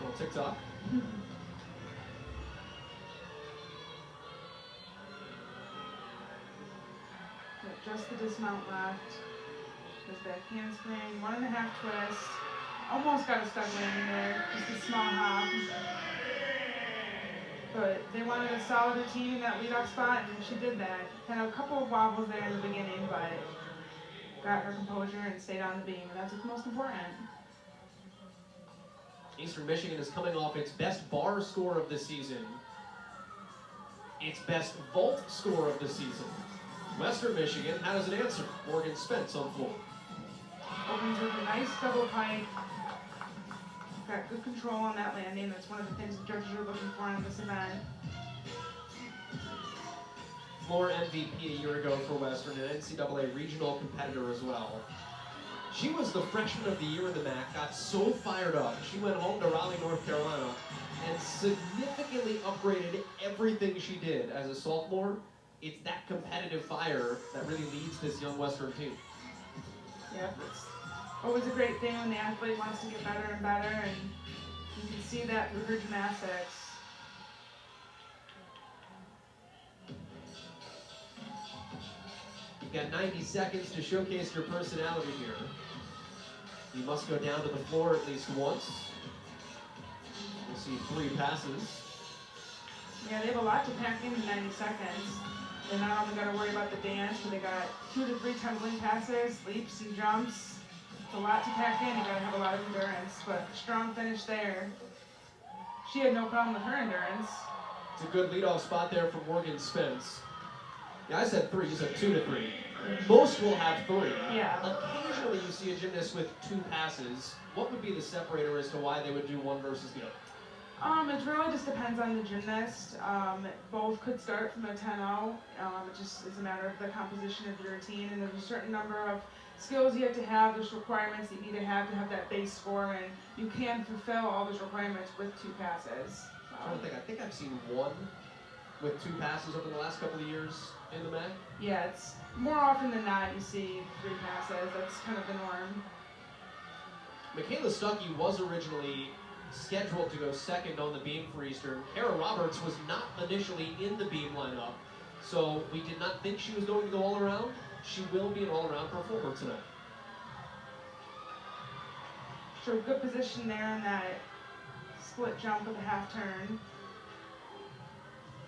Little TikTok. Just the dismount left. Just back handspring, 1.5 twist. Almost got a stuck landing there, just a small hop. But they wanted a solid routine in that leadoff spot, and she did that. Had a couple of wobbles there in the beginning, but got her composure and stayed on the beam, and that's what's most important. Eastern Michigan is coming off its best bar score of the season, its best vault score of the season. Western Michigan, how does it answer? Morgan Spence on floor. Opens with a nice double pike. Got good control on that landing. That's one of the things the judges are looking for in this event. Floor MVP a year ago for Western, an NCAA regional competitor as well. She was the freshman of the year in the MAC, got so fired up. She went home to Raleigh, North Carolina, and significantly upgraded everything she did as a sophomore. It's that competitive fire that really leads this young Western team. Yeah, it's always a great thing when the athlete wants to get better and better, and you can see that through her gymnastics. You've got 90 seconds to showcase your personality here. You must go down to the floor at least once. We'll see 3 passes. Yeah, they have a lot to pack in 90 seconds. They not only got to worry about the dance, but they got 2 to 3 tumbling passes, leaps and jumps. It's a lot to pack in. You got to have a lot of endurance, but a strong finish there. She had no problem with her endurance. It's a good leadoff spot there for Morgan Spence. Yeah, I said 3, you said 2 to 3. Most will have 3. Yeah. Occasionally you see a gymnast with 2 passes. What would be the separator as to why they would do one versus the other? It really just depends on the gymnast. Both could start from a 10-0. It just is a matter of the composition of your routine, and there's a certain number of skills you have to have. There's requirements that you need to have that base score, and you can fulfill all those requirements with 2 passes. I think I've seen 1 with 2 passes over the last couple of years in the MAC. Yeah, it's more often than not you see 3 passes. That's kind of the norm. Michaela Stuckey was originally scheduled to go second on the beam for Eastern. Kara Roberts was not initially in the beam lineup, so we did not think she was going to go all around. She will be an all-around performer tonight. So good position there on that split jump with a half turn.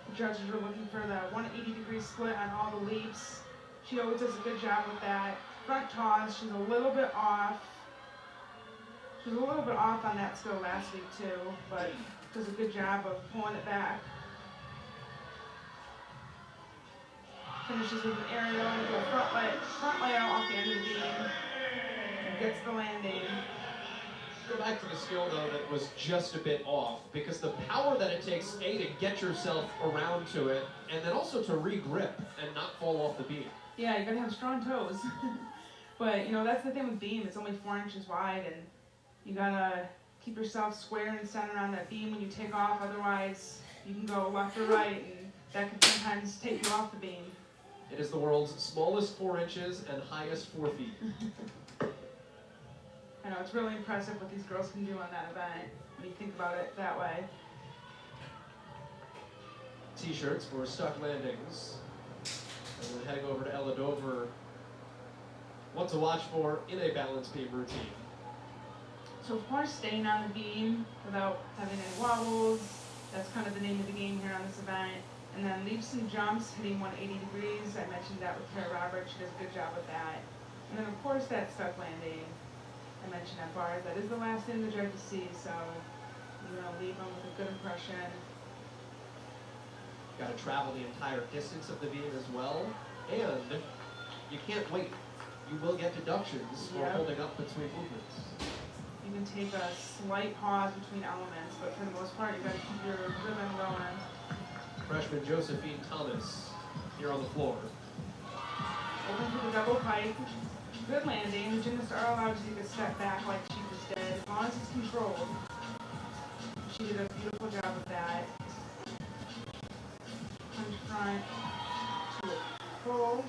The judges are looking for the 180-degree split on all the leaps. She always does a good job with that. Front toss, she's a little bit off. She was a little bit off on that skill last week too, but does a good job of pulling it back. Finishes with an aerial into a front layout off the end of the beam. And gets the landing. Go back to the skill though that was just a bit off, because the power that it takes, A, to get yourself around to it, and then also to re-grip and not fall off the beam. Yeah, you gotta have strong toes. But that's the thing with beam, it's only 4 inches wide, and you gotta keep yourself square and center on that beam when you take off, otherwise you can go left or right, and that can sometimes take you off the beam. It is the world's smallest 4 inches and highest 4 feet. I know, it's really impressive what these girls can do on that event, when you think about it that way. T-shirts for Stuck Landings. And then heading over to Ella Dover. What to watch for in a balance beam routine. So of course, staying on the beam without having any wobbles. That's kind of the name of the game here on this event. And then leaps and jumps, hitting 180 degrees. I mentioned that with Kara Roberts. She does a good job with that. And then of course that stuck landing. I mentioned at bars. That is the last thing the judges see, so you want to leave them with a good impression. Got to travel the entire distance of the beam as well. And you can't wait. You will get deductions for holding up between movements. You can take a slight pause between elements, but for the most part, you got to keep your rhythm going. Freshman Josephine Thomas here on the floor. Open to the double pike. Good landing. The gymnasts are allowed to take a step back like she just did, as long as it's controlled. She did a beautiful job with that. Punch front to a full.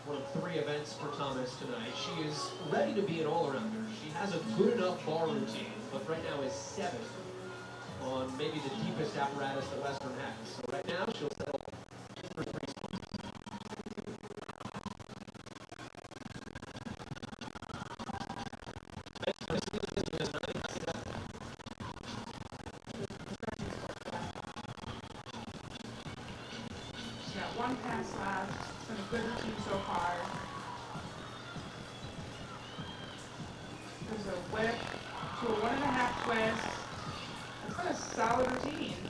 One of 3 events for Thomas tonight. She is ready to be an all-arounder. She has a good enough bar routine, but right now is 7th on maybe the deepest apparatus that Western has. So right now she'll settle for 3 spots. She's got 1 pass left. It's been a good routine so far. There's a whip to a 1.5 twist. It's been a solid routine.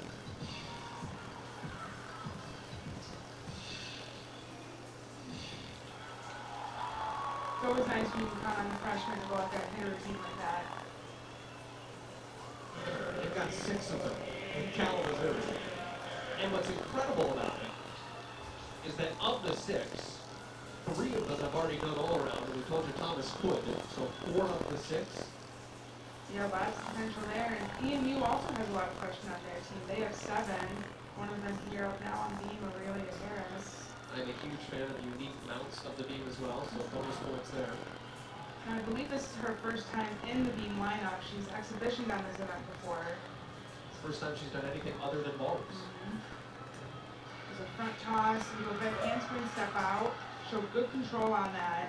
It's always nice when you can count on the freshman to go out there and hit a routine like that. They've got 6 of them in Kalamazoo. And what's incredible about it is that of the 6, 3 of them have already done all around, and we told you Thomas could, so 4 of the 6. Yeah, lots of potential there. And EMU also has a lot of freshmen on their team. They have 7. One of them here up now on beam, Aurelia Harris. I'm a huge fan of unique mounts of the beam as well, so bonus points there. And I believe this is her first time in the beam lineup. She's exhibitioned on this event before. It's the first time she's done anything other than bars. There's a front toss, you go back handspring step out. Show good control on that.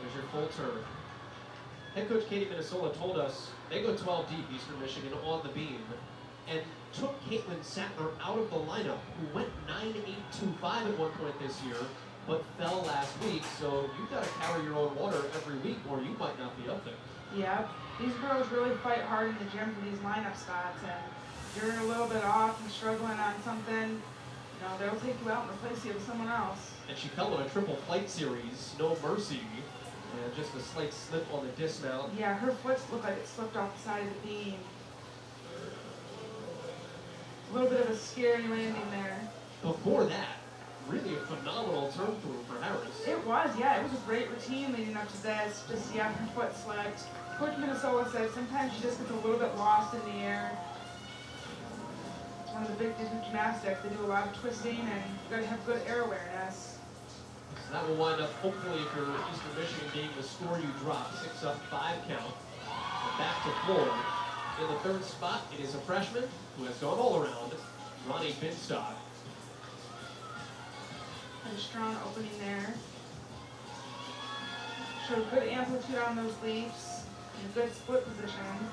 There's your full turn. Head coach Katie Minnesota told us they go 12 deep, Eastern Michigan, on the beam, and took Caitlin Sattler out of the lineup, who went 9.825 at one point this year, but fell last week. So you've got to carry your own water every week, or you might not be up there. Yep. These girls really fight hard in the gym for these lineup spots, and if you're a little bit off and struggling on something, you know, they'll take you out and replace you with someone else. And she fell in a triple flight series, no mercy, and just a slight slip on the dismount. Yeah, her foot looked like it slipped off the side of the beam. A little bit of a scary landing there. Before that, really a phenomenal turn through for Harris. It was, yeah. It was a great routine leading up to this. Just, yeah, her foot slipped. Coach Minnesota said sometimes she just gets a little bit lost in the air. It's one of the big things with gymnastics. They do a lot of twisting, and you gotta have good air awareness. So that will wind up, hopefully, if you're Eastern Michigan, being the score you drop. 6 up, 5 count. And back to floor. In the 3rd spot, it is a freshman who has gone all around, Ronnie Binstock. And a strong opening there. Showed good amplitude on those leaps. And a good split position.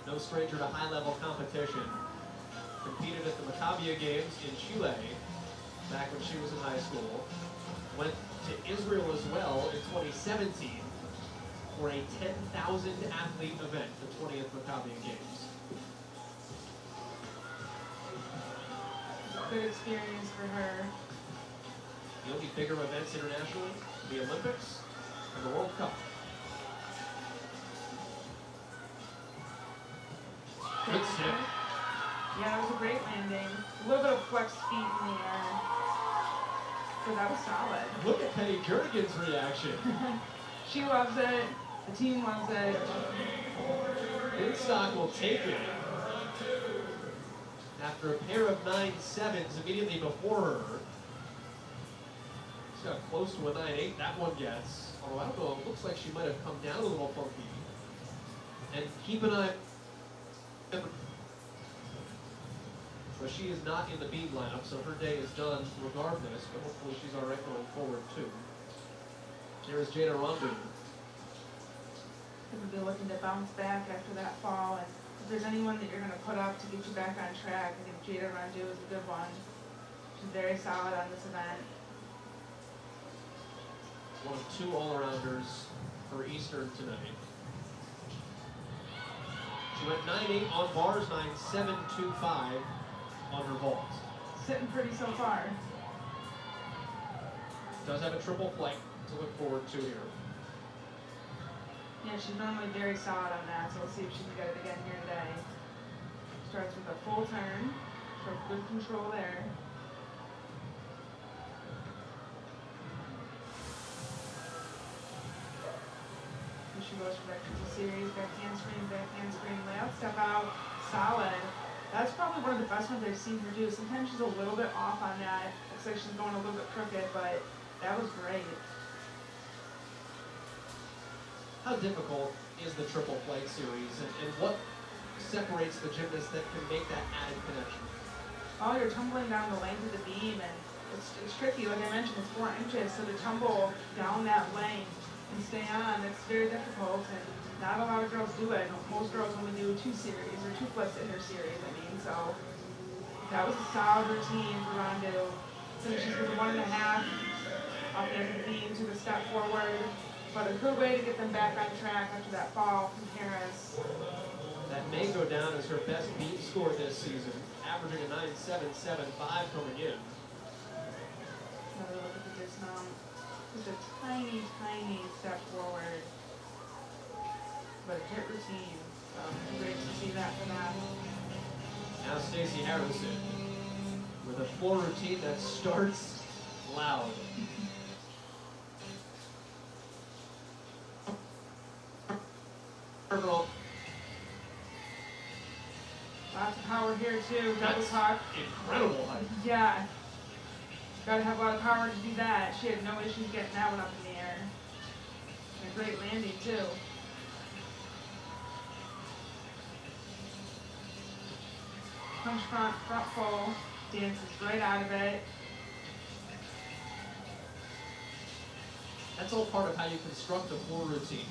No stranger to high-level competition. Competed at the Maccabia Games in Chile back when she was in high school. Went to Israel as well in 2017 for a 10,000 athlete event, the 20th Maccabia Games. Good experience for her. The only bigger events internationally, the Olympics and the World Cup. Good stick. Yeah, that was a great landing. A little bit of flexed feet in the air. So that was solid. Look at Penny Jernigan's reaction. She loves it. The team loves it. Binstock will take it. After a pair of 9.7s immediately before her. She's got close to a 9.8. That one gets. Although I don't know, it looks like she might have come down a little funky. And keep an eye. But she is not in the beam lineup, so her day is done regardless, but hopefully she's all right going forward too. There's Jada Rondu. Going to be looking to bounce back after that fall, and if there's anyone that you're going to put up to get you back on track, I think Jada Rondu is a good one. She's very solid on this event. One of 2 all-arounders for Eastern tonight. She went 9.8 on bars, 9.725 on her vault. Sitting pretty so far. Does have a triple flight to look forward to here. Yeah, she's normally very solid on that, so we'll see if she can get it again here today. Starts with a full turn, so good control there. And she goes for that triple series, back handspring, layout, step out, solid. That's probably one of the best ones I've seen her do. Sometimes she's a little bit off on that. Looks like she's going a little bit crooked, but that was great. How difficult is the triple flight series, and what separates the gymnast that can make that added connection? Oh, you're tumbling down the length of the beam, and it's tricky. Like I mentioned, it's 4 inches, so to tumble down that length and stay on, it's very difficult, and not a lot of girls do it. Most girls only do 2 series, or 2 flips in their series, I mean, so that was a solid routine for Rondu. Finishes with a 1.5 off the end of the beam to the step forward, but a good way to get them back on track after that fall from Paris. That may go down as her best beam score this season, averaging a 9.775 coming in. Another look at the dismount. Just a tiny, tiny step forward. But a hit routine. So great to see that for them. Now Stacey Harrison with a floor routine that starts loud. Lots of power here too. Double That's tuck. incredible height. Yeah. Gotta have a lot of power to do that. She had no issues getting that one up in the air. And a great landing too. Punch front full. Dances right out of it. That's all part of how you construct a floor routine,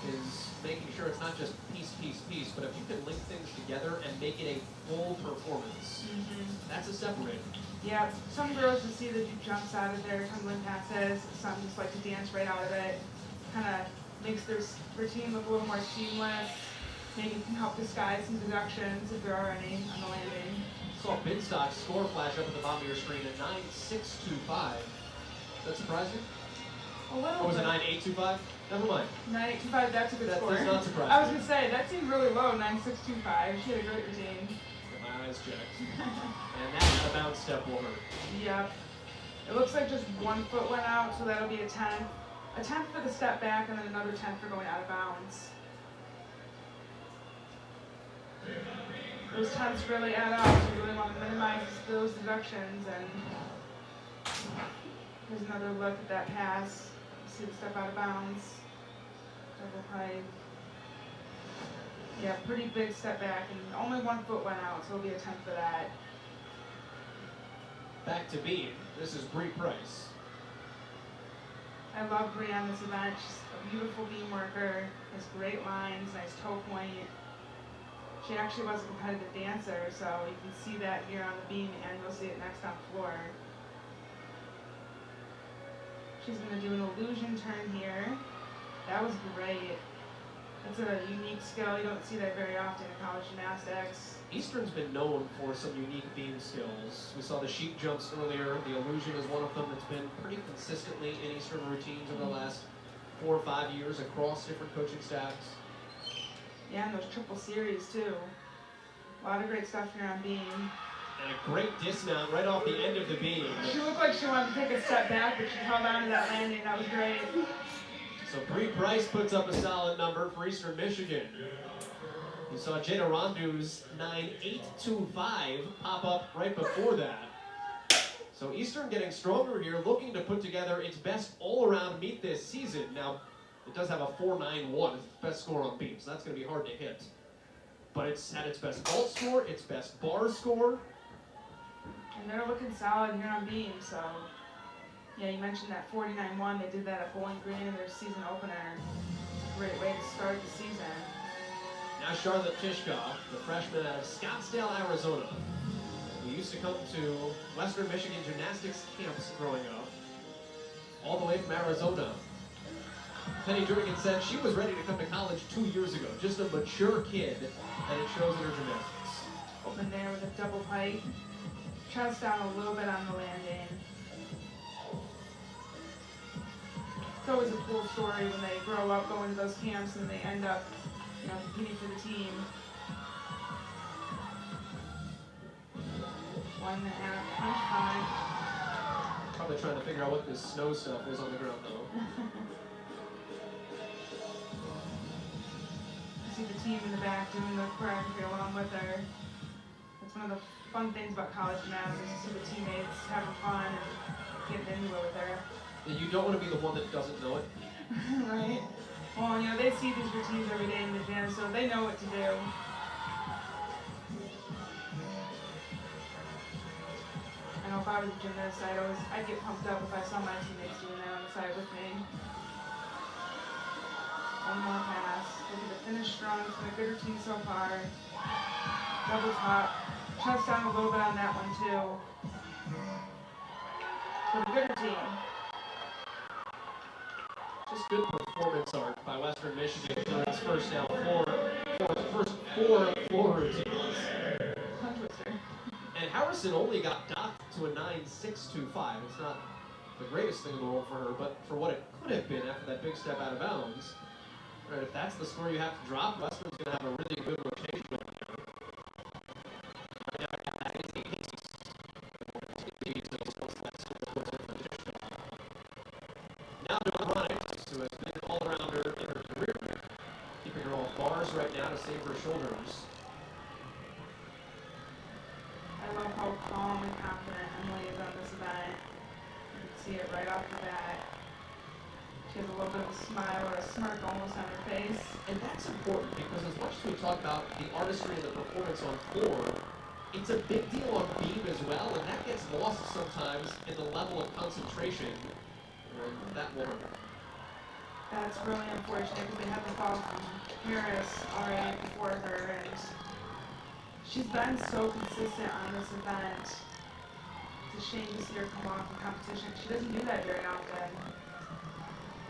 is making sure it's not just piece, piece, piece, but if you can link things together and make it a full performance, that's a separator. Yeah, some girls you see that do jumps out of their tumbling passes. Some just like to dance right out of it. Kind of makes their routine look a little more seamless. Maybe can help disguise some deductions if there are any on the landing. Saw Bidstock's score flash up at the bottom of your screen at 9.625. That surprise you? A little Or was it bit. 9.825? Never mind. 9.825, that's a good That score. does not surprise I was me. going to say, that seemed really low, 9.625. She had a great routine. Get my eyes checked. And that bounce step will hurt. Yep. It looks like just 1 foot went out, so that'll be a 10. A 10 for the step back, and then another 10 for going out of bounds. Those 10s really add up, so you really want to minimize those deductions. And here's another look at that pass. See the step out of bounds. Double pike. Yeah, pretty big step back, and only 1 foot went out, so it'll be a 10 for that. Back to beam. This is Bree Price. I love Bree on this event. She's a beautiful beam worker, has great lines, nice toe point. She actually was a competitive dancer, so you can see that here on the beam, and you'll see it next on floor. She's going to do an illusion turn here. That was great. That's a unique skill. You don't see that very often in college gymnastics. Eastern's been known for some unique beam skills. We saw the sheep jumps earlier. The illusion is one of them that's been pretty consistently in Eastern routines over the last 4 or 5 years across different coaching staffs. Yeah, and those triple series too. A lot of great stuff here on beam. And a great dismount right off the end of the beam. She looked like she wanted to take a step back, but she held on to that landing. That was great. So Bree Price puts up a solid number for Eastern Michigan. You saw Jada Rondu's 9.825 pop up right before that. So Eastern getting stronger here, looking to put together its best all-around meet this season. Now, it does have a 4.91 as its best score on beam, so that's going to be hard to hit. But it's at its best vault score, its best bar score. And they're looking solid here on beam, so yeah, you mentioned that 49-1. They did that at Bowling Green in their season opener. Great way to start the season. Now Charlotte Tishkoff, the freshman out of Scottsdale, Arizona, who used to come to Western Michigan gymnastics camps growing up, all the way from Arizona. Penny Durgan said she was ready to come to college 2 years ago, just a mature kid, and it shows in her gymnastics. Open there with a double pike. Chest down a little bit on the landing. It's always a cool story when they grow up going to those camps and they end up, competing for the team. 1.5 punch time. Probably trying to figure out what this snow stuff was on the ground, though. See the team in the back doing the choreography along with her. That's one of the fun things about college gymnastics, to see the teammates having fun and getting into it with her. You don't want to be the one that doesn't know it. Right? Well, you know, they see these routines every day in the gym, so they know what to do. I know if I was a gymnast, I'd get pumped up if I saw my teammates doing that on the side with me. One more pass. Looking to finish strong. It's been a good routine so far. Double top. Chest down a little bit on that one too. But a good routine. Just good performance art by Western Michigan for its first now four floor routines. And Harrison only got docked to a 9.625. It's not the greatest thing in the world for her, but for what it could have been after that big step out of bounds. Right, if that's the score you have to drop, Western's going to have a really good rotation right now. Now doing Ronics, who has been all around her in her career, keeping her off bars right now to save her shoulders. I love how calm and confident Emily is on this event. You can see it right off the bat. She has a little bit of a smile or a smirk almost on her face. And that's important because as much as we talk about the artistry and the performance on floor, it's a big deal on beam as well, and that gets lost sometimes in the level of concentration on that woman. That's really unfortunate because they had the fall from Harris already before her, and she's been so consistent on this event. It's a shame to see her come off in competition. She doesn't do that very often.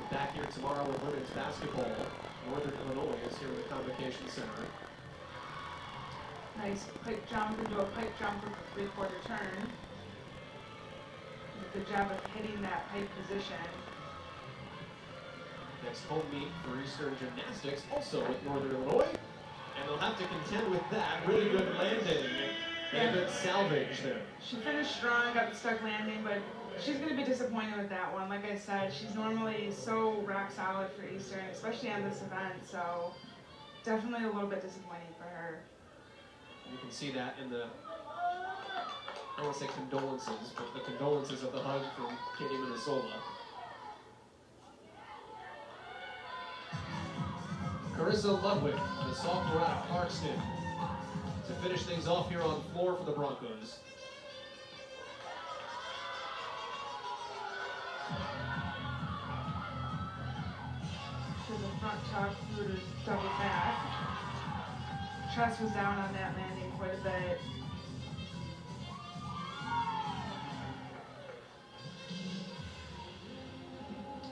We're back here tomorrow with women's basketball. Northern Illinois is here at the Convocation Center. Nice pike jump into a pike jump with a three-quarter turn. Good job of hitting that pike position. Next home meet for Eastern Gymnastics, also with Northern Illinois. And they'll have to contend with that. Really good landing and good salvage there. She finished strong, got the stuck landing, but she's going to be disappointed with that one. Like I said, she's normally so rock solid for Eastern, especially on this event, so definitely a little bit disappointing for her. You can see that in the, I don't want to say condolences, but the condolences of the hug from Katie Minnesota. Carissa Ludwig, the sophomore out of Clarkston, to finish things off here on floor for the Broncos. There's a front tuck through to double back. Chest was down on that landing quite a bit.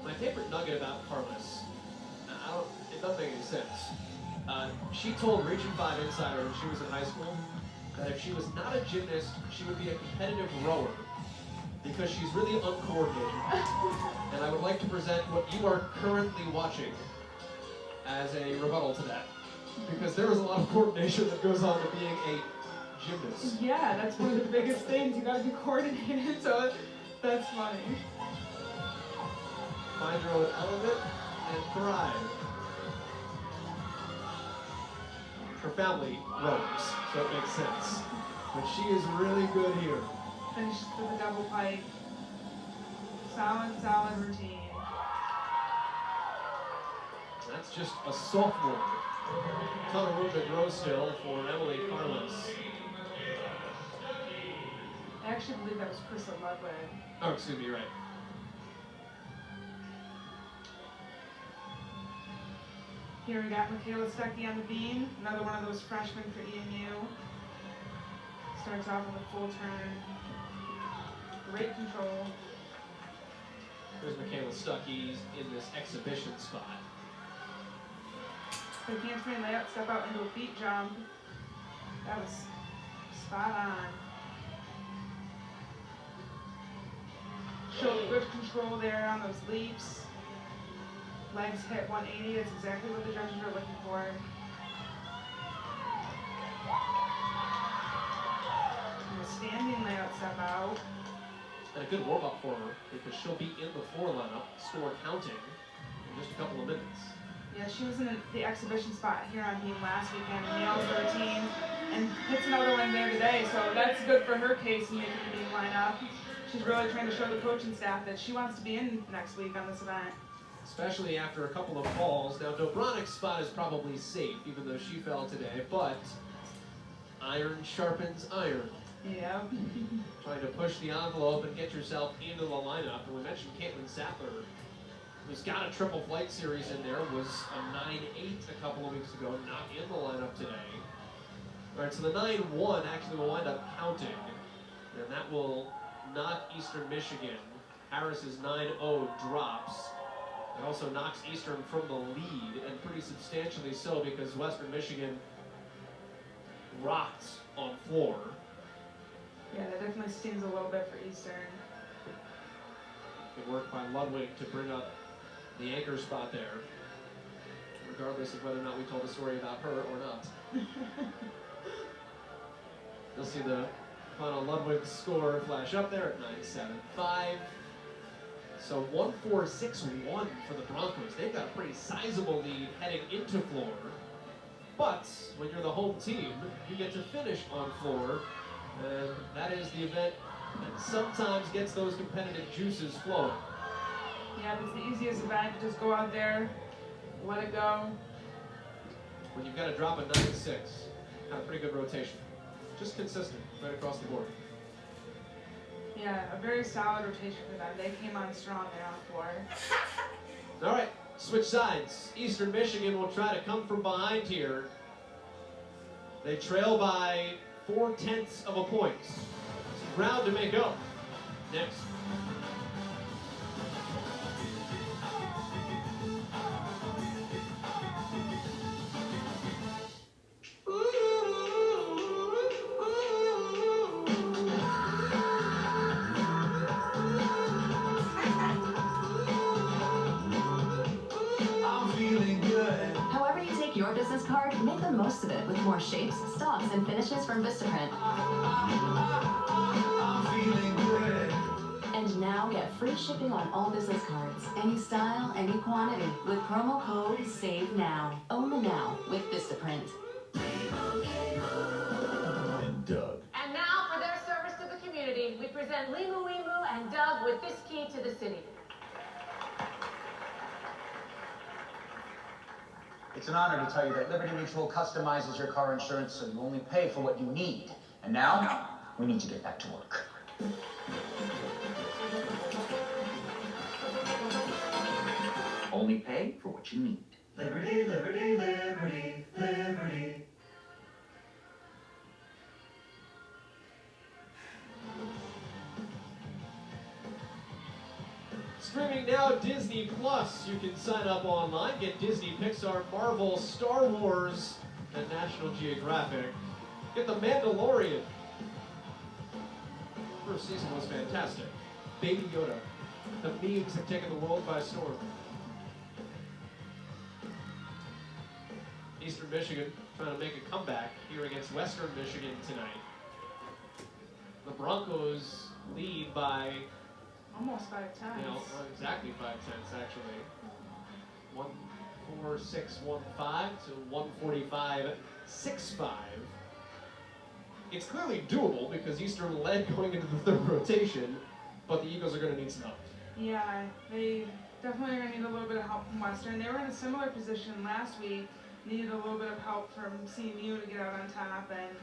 My favorite nugget about Carlos, it doesn't make any sense. She told Region 5 Insider when she was in high school that if she was not a gymnast, she would be a competitive rower because she's really uncoordinated. And I would like to present what you are currently watching as a rebuttal to that. Because there is a lot of coordination that goes on to being a gymnast. Yeah, that's one of the biggest things. You gotta be coordinated, so that's funny. Find your own element and thrive. Her family rowers, so it makes sense. But she is really good here. Finished with a double pike. Solid routine. That's just a sophomore. Ton of room to grow still for Emily Carlos. I actually believe that was Carissa Ludwig. Oh, excuse me, you're right. Here we got Michaela Stuckey on the beam, another one of those freshmen for EMU. Starts off with a full turn. Great control. There's Michaela Stuckey in this exhibition spot. Quick handspring layup, step out into a feet jump. That was spot on. Showed good control there on those leaps. Legs hit 180, that's exactly what the judges are looking for. And a standing layup And a good warm-up for her because she'll be in the floor lineup, score counting, in just a couple of minutes. Yeah, she was in the exhibition spot here on team last weekend and nailed the routine and hits another one there today. So that's good for her case in making the team lineup. She's really trying to show the coaching staff that she wants to be in next week on this event. Especially after a couple of falls. Now, Dobronic's spot is probably safe, even though she fell today, but iron sharpens iron. Yeah. Trying to push the envelope and get yourself into the lineup. And we mentioned Caitlin Sattler, who's got a triple flight series in there, was a 9-8 a couple of weeks ago, not in the lineup today. All right, so the 9-1 actually will wind up counting, and that will knock Eastern Michigan. Harris's 9-0 drops. It also knocks Eastern from the lead, and pretty substantially so, because Western Michigan rocked on floor. Yeah, that definitely stings a little bit for Eastern. Good work by Ludwig to bring up the anchor spot there, regardless of whether or not we told a story about her or not. You'll see the final Ludwig score flash up there at 9-7-5. So 1-4-6-1 for the Broncos. They've got a pretty sizable lead heading into floor. But when you're the home team, you get to finish on floor. And that is the event that sometimes gets those competitive juices flowing. Yeah, it's the easiest event. Just go out there, let it go. When you've got to drop a 9-6, got a pretty good rotation. Just consistent right across the board. Yeah, a very solid rotation for them. They came on strong there on floor. All right, switch sides. Eastern Michigan will try to come from behind here. They trail by 0.4 of a point. Some ground to make up. Next. However you take your business card, make the most of it with more shapes, stops, and finishes from Vistaprint. And now get free shipping on all business cards. Any style, any quantity. With promo code SAVENOW. Only now with Vistaprint. And Doug. And now for their service to the community, we present Limu Wimu and Doug with this key to the city. It's an honor to tell you that Liberty Mutual customizes your car insurance so you only pay for what you need. And now, we need to get back to work. Only pay for what you need. Liberty, liberty, liberty, liberty. Streaming now, Disney Plus. You can sign up online, get Disney, Pixar, Marvel, Star Wars, and National Geographic. Get The Mandalorian. First season was fantastic. Baby Yoda. The memes have taken the world by storm. Eastern Michigan trying to make a comeback here against Western Michigan tonight. The Broncos lead by almost 5 times. You know, exactly 5 tenths actually. 146.15 to 145.65. It's clearly doable because Eastern led going into the third rotation, but the Eagles are going to need some help. Yeah, they definitely are going to need a little bit of help from Western. They were in a similar position last week. Needed a little bit of help from CMU to get out on top, and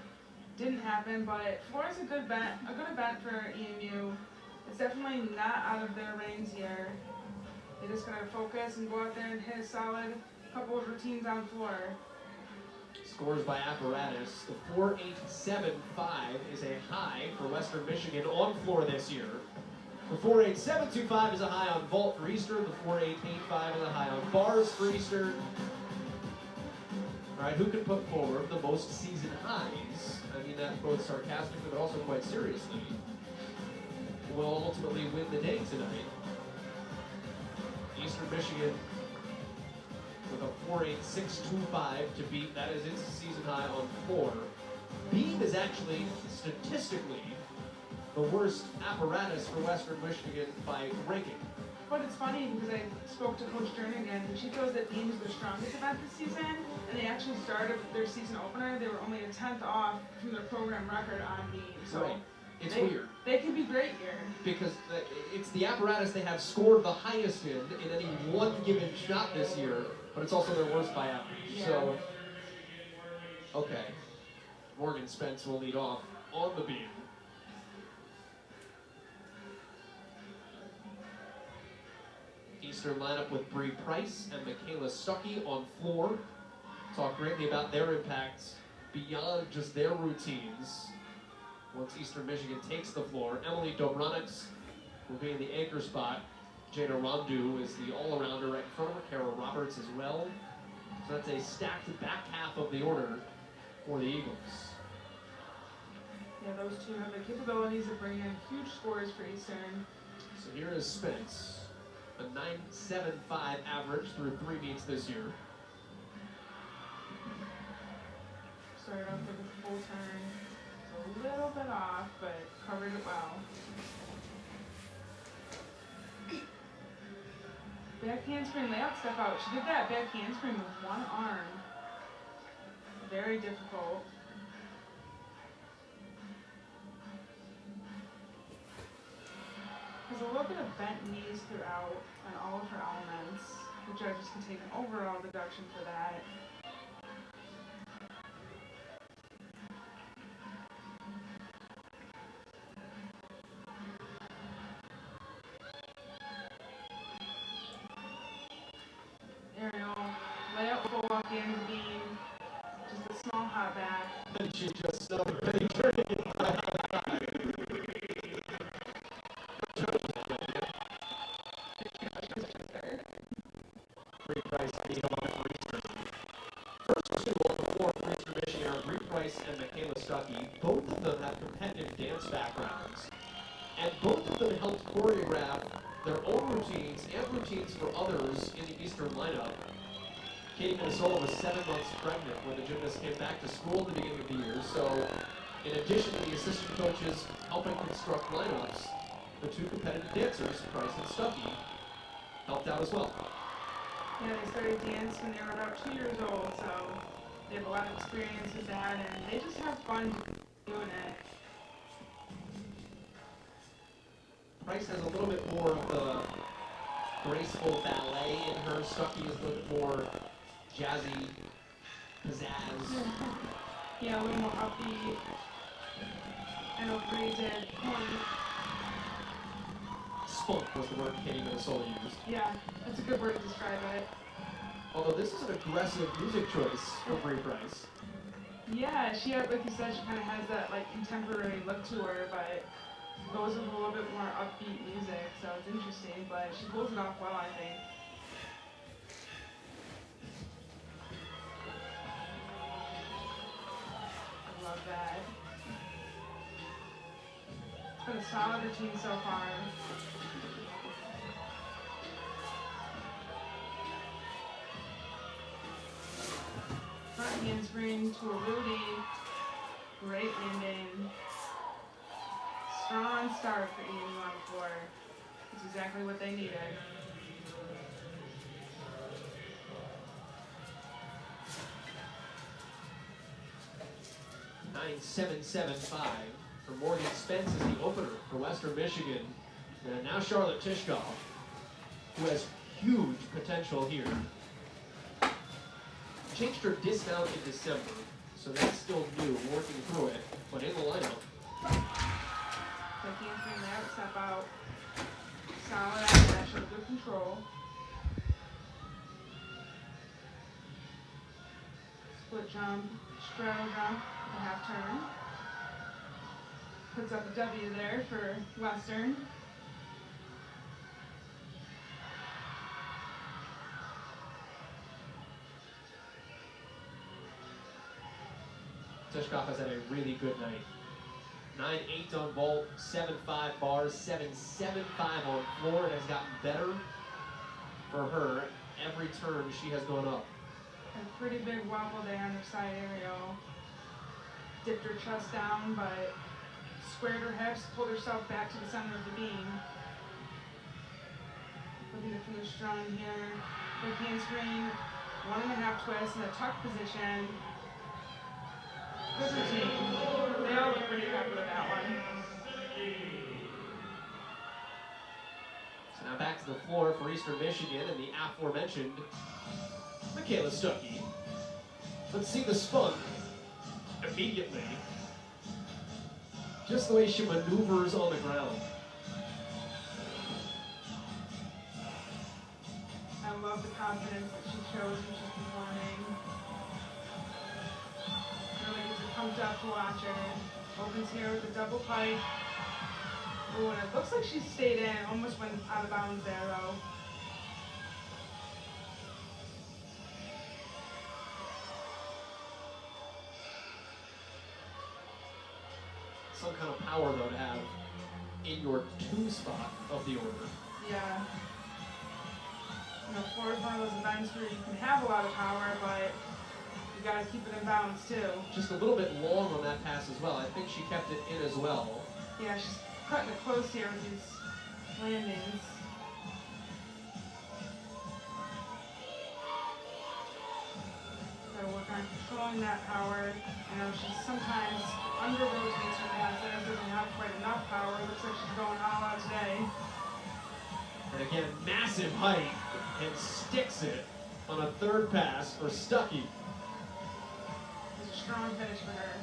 didn't happen. But Florida's a good event for EMU. It's definitely not out of their reins here. They just gotta focus and go out there and hit a solid couple of routines on floor. Scores by apparatus. The 4.875 is a high for Western Michigan on floor this year. The 4.8725 is a high on vault for Eastern. The 4.885 is a high on bars for Eastern. All right, who can put forward the most season highs? I mean that both sarcastically but also quite seriously. Will ultimately win the day tonight. Eastern Michigan with a 4.8625 to beat. That is its season high on floor. Beam is actually statistically the worst apparatus for Western Michigan by ranking. But it's funny because I spoke to Coach Jernigan, and she feels that beam is their strongest event this season, and they actually started their season opener. They were only a 10th off from their program record on beam. So Right. It's weird. They can be great here. Because it's the apparatus they have scored the highest in any one given shot this year, but it's also their worst by average. Yeah. So, okay. Morgan Spence will lead off on the beam. Eastern lineup with Bree Price and Michaela Stuckey on floor. Talk greatly about their impacts beyond just their routines. Once Eastern Michigan takes the floor, Emily Dobronics will be in the anchor spot. Jada Rondu is the all-arounder right in front of her. Kara Roberts as well. So that's a stacked back half of the order for the Eagles. Yeah, those two have the capabilities of bringing in huge scores for Eastern. So here is Spence, a 9.75 average through 3 meets this year. Started off with a full turn. A little bit off, but covered it well. Back handspring layout step out. She did that back handspring with one arm. Very difficult. There's a little bit of bent knees throughout on all of her elements. The judges can take an overall deduction for that. Aerial, layout full walk in the beam, just a small hot back. And she just snubbed Penny Jernigan by Bree Price beat on for Eastern. First two on the floor for Eastern Michigan are Bree Price and Michaela Stuckey. Both of them have competitive dance backgrounds. And both of them helped choreograph their own routines and routines for others in the Eastern lineup. Katie Minnesota was 7 months pregnant when the gymnast came back to school at the beginning of the year. So, in addition to the assistant coaches helping construct lineups, the two competitive dancers, Price and Stuckey, helped out as well. Yeah, they started dance when they were about 2 years old, so they have a lot of experience with that, and they just have fun doing it. Price has a little bit more of the graceful ballet in her. Stuckey is a little bit more jazzy, pizzazz. Yeah, a little more upbeat. I know Bree did point. Spunk was the word Katie Minnesota used. Yeah, that's a good word to describe it. Although this is an aggressive music choice for Bree Price. Yeah, she had, like you said, she kind of has that like contemporary look to her, but goes with a little bit more upbeat music, so it's interesting, but she pulls it off well, I think. I love that. It's been a solid routine so far. Front handspring to a Rudy. Great landing. Strong start for EMU on the floor. It's exactly what they needed. .9775 for Morgan Spence is the opener for Western Michigan. And now Charlotte Tishkoff, who has huge potential here. Changed her dismount in December, so that's still new, working through it, but in the lineup. Back handspring there, step out. Solid at showed good control. Split jump, straddle jump, a half turn. Puts up a W there for Western. Tishkoff has had a really good night. 9.8 on vault, 7.5 bars, 7.75 on floor. It has gotten better for her every turn she has gone up. A pretty big wobble there on her side aerial. Dipped her chest down, but Squared her hips, pulled herself back to the center of the beam. Looking to finish strong here. Big handspring, 1.5 twists in a tuck position. Good routine. They all look pretty happy with that one. So now back to the floor for Eastern Michigan and the aforementioned Michaela Stuckey. Let's see the spun immediately. Just the way she maneuvers on the ground. I love the confidence that she shows when she's performing. Really gets her pumped up to watch her. Opens here with a double pike. Ooh, and it looks like she stayed in. Almost went out of bounds there, though. Some kind of power, though, to have in your 2 spot of the order. Yeah. You know, floor is one of those events where you can have a lot of power, but you gotta keep it in balance, too. Just a little bit long on that pass as well. I think she kept it in as well. Yeah, she's cutting it close here with these landings. Gotta work on controlling that power. I know she's sometimes under rotates her passes, doesn't have quite enough power. Looks like she's going all out today. And again, massive height, and sticks it on a 3rd pass for Stuckey. It's a strong finish for her.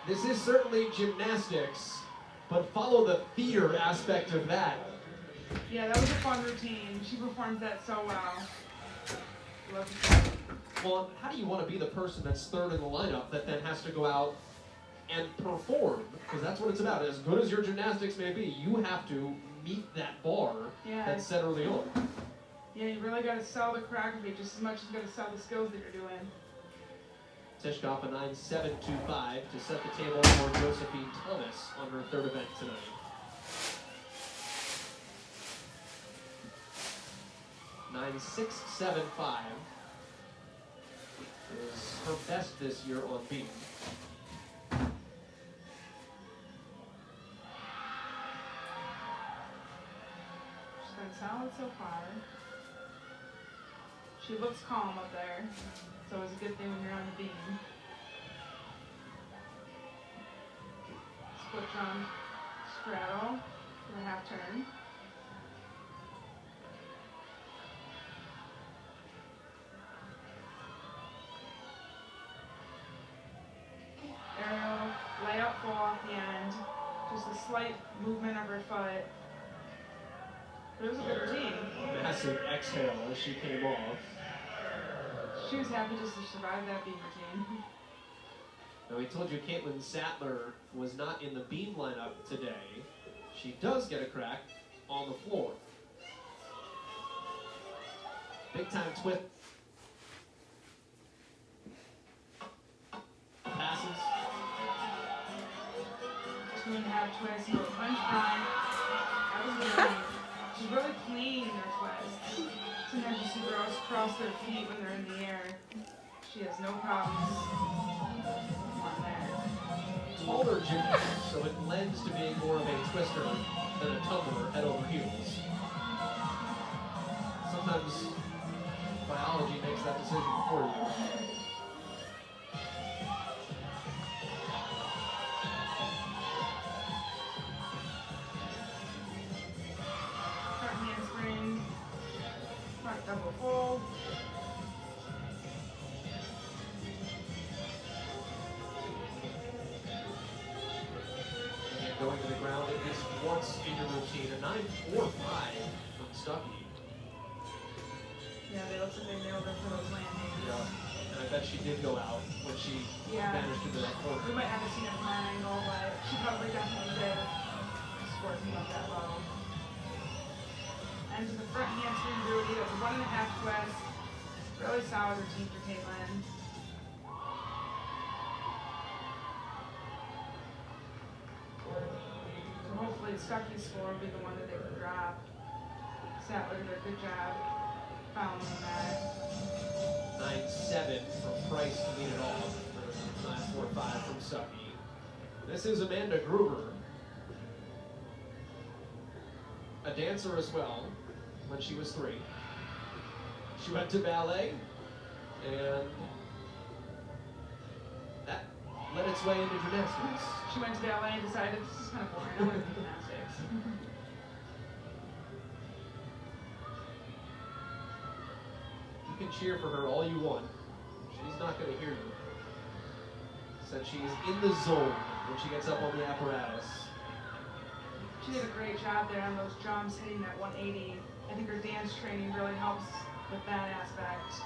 This is certainly gymnastics, but follow the theater aspect of that. Yeah, that was a fun routine. She performed that so well. Love it. Well, how do you want to be the person that's 3rd in the lineup that then has to go out and perform? Because that's what it's about. As good as your gymnastics may be, you have to meet that bar that's set early on. Yeah, you really got to sell the choreography just as much as you got to sell the skills that you're doing. Tishkoff a 9.725 to set the table for Josephine Thomas on her 3rd event tonight. .9675 is her best this year on beam. She's been solid so far. She looks calm up there, so it's a good thing when you're on the beam. Split jump, straddle, and a half turn. Aerial, layup full off the end. Just a slight movement of her foot. But it was a good routine. Massive exhale as she came off. She was happy just to survive that beam routine. Now we told you Caitlin Sattler was not in the beam lineup today. She does get a crack on the floor. Big time twist. Passes. 2.5 twists, no punch prime. That was really, she's really clean in her twists. Sometimes you see girls cross their feet when they're in the air. She has no problems on there. Taller gymnast, so it lends to being more of a twister than a tumbler head over heels. Sometimes biology makes that decision for you. Front handspring, front double fold. And going to the ground at least once in your routine. A 9.45 from Stuckey. Yeah, they look like they nailed her for those landings. Yeah. And I bet she did go out when she vanished into that corner. We might have seen it from that angle, but she probably definitely did. Squirting up that low. And to the front handspring booty, that's a 1.5 twist. Really solid routine for Caitlin. So hopefully Stuckey's score will be the one that they can drop. Sattler did a good job following that. 9-7 from Price to lead it off. 9-4-5 from Sucky. This is Amanda Gruber. A dancer as well when she was 3. She went to ballet, and that led its way into gymnastics. She went to ballet and decided this is kind of boring. I want to do gymnastics. You can cheer for her all you want. She's not going to hear you. Said she's in the zone when she gets up on the apparatus. She did a great job there on those jumps, hitting that 180. I think her dance training really helps with that aspect.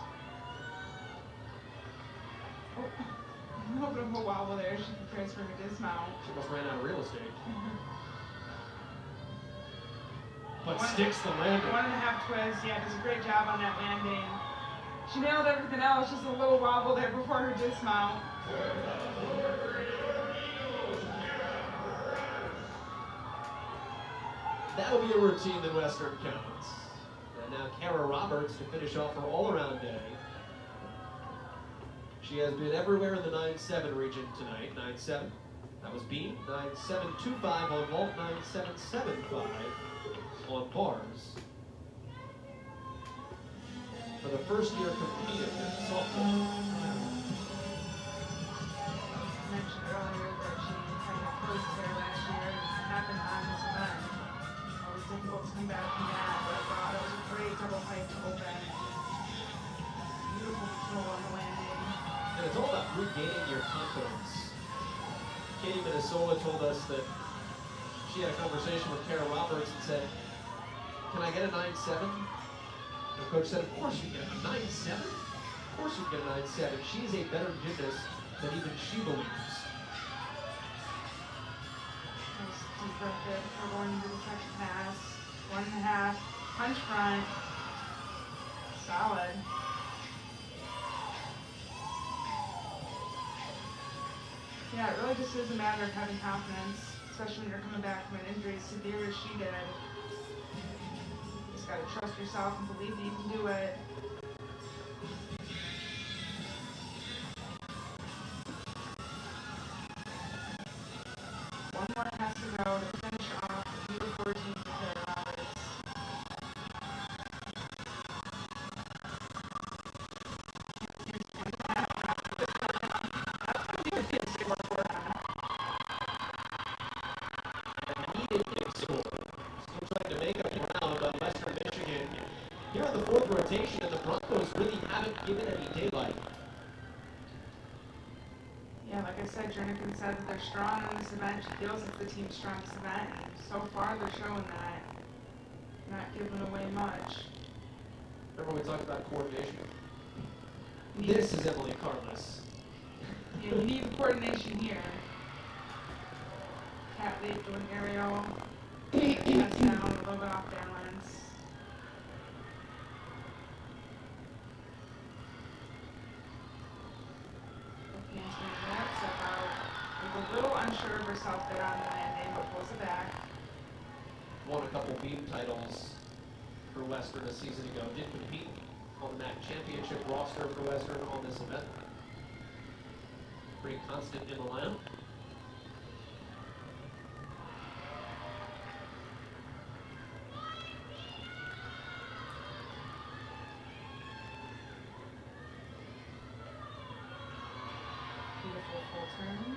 Oh, a little bit of a wobble there. She prepares for her dismount. She almost ran out of real estate. But sticks the landing. 1.5 twists. Yeah, does a great job on that landing. She nailed everything else, just a little wobble there before her dismount. That'll be a routine that Western counts. And now Kara Roberts to finish off her all-around day. She has been everywhere in the 9-7 region tonight. 9-7. That was Beam. 9-7-2-5 on vault. 9-7-7-5 on bars. For the first year competing in softball. I mentioned earlier that she had a first there last year. It happened on this event. It was difficult to come back from that, but wow, that was a great double pipe to open. Beautiful control on the landing. And it's all about regaining your confidence. Katie Minnesota told us that she had a conversation with Kara Roberts and said, "Can I get a 9-7?" And the coach said, "Of course you get a 9-7. Of course you get a 9-7. She's a better gymnast than even she believes." Nice deep breath there before going into the second pass. 1.5, punch front. Solid. Yeah, it really just is a matter of having confidence, especially when you're coming back from an injury as severe as she did. You just gotta trust yourself and believe that you can do it. One more has to go to finish off the beautiful routine for Kara Roberts. Here in the 4th rotation, and the Broncos really haven't given any daylight. Yeah, like I said, Jernigan said that they're strong in this event. She feels it's the team's strongest event. And so far, they're showing that. Not giving away much. Remember we talked about coordination? This is Emily Carless. Yeah, you need the coordination here. Cat leap to an aerial. Chest down, a little bit off balance. Step out. Was a little unsure of herself there on the landing, but pulls it back. Won a couple beam titles for Western a season ago. Did compete on the MAC championship roster for Western on this event. Pretty constant in the lineup. Beautiful full turn.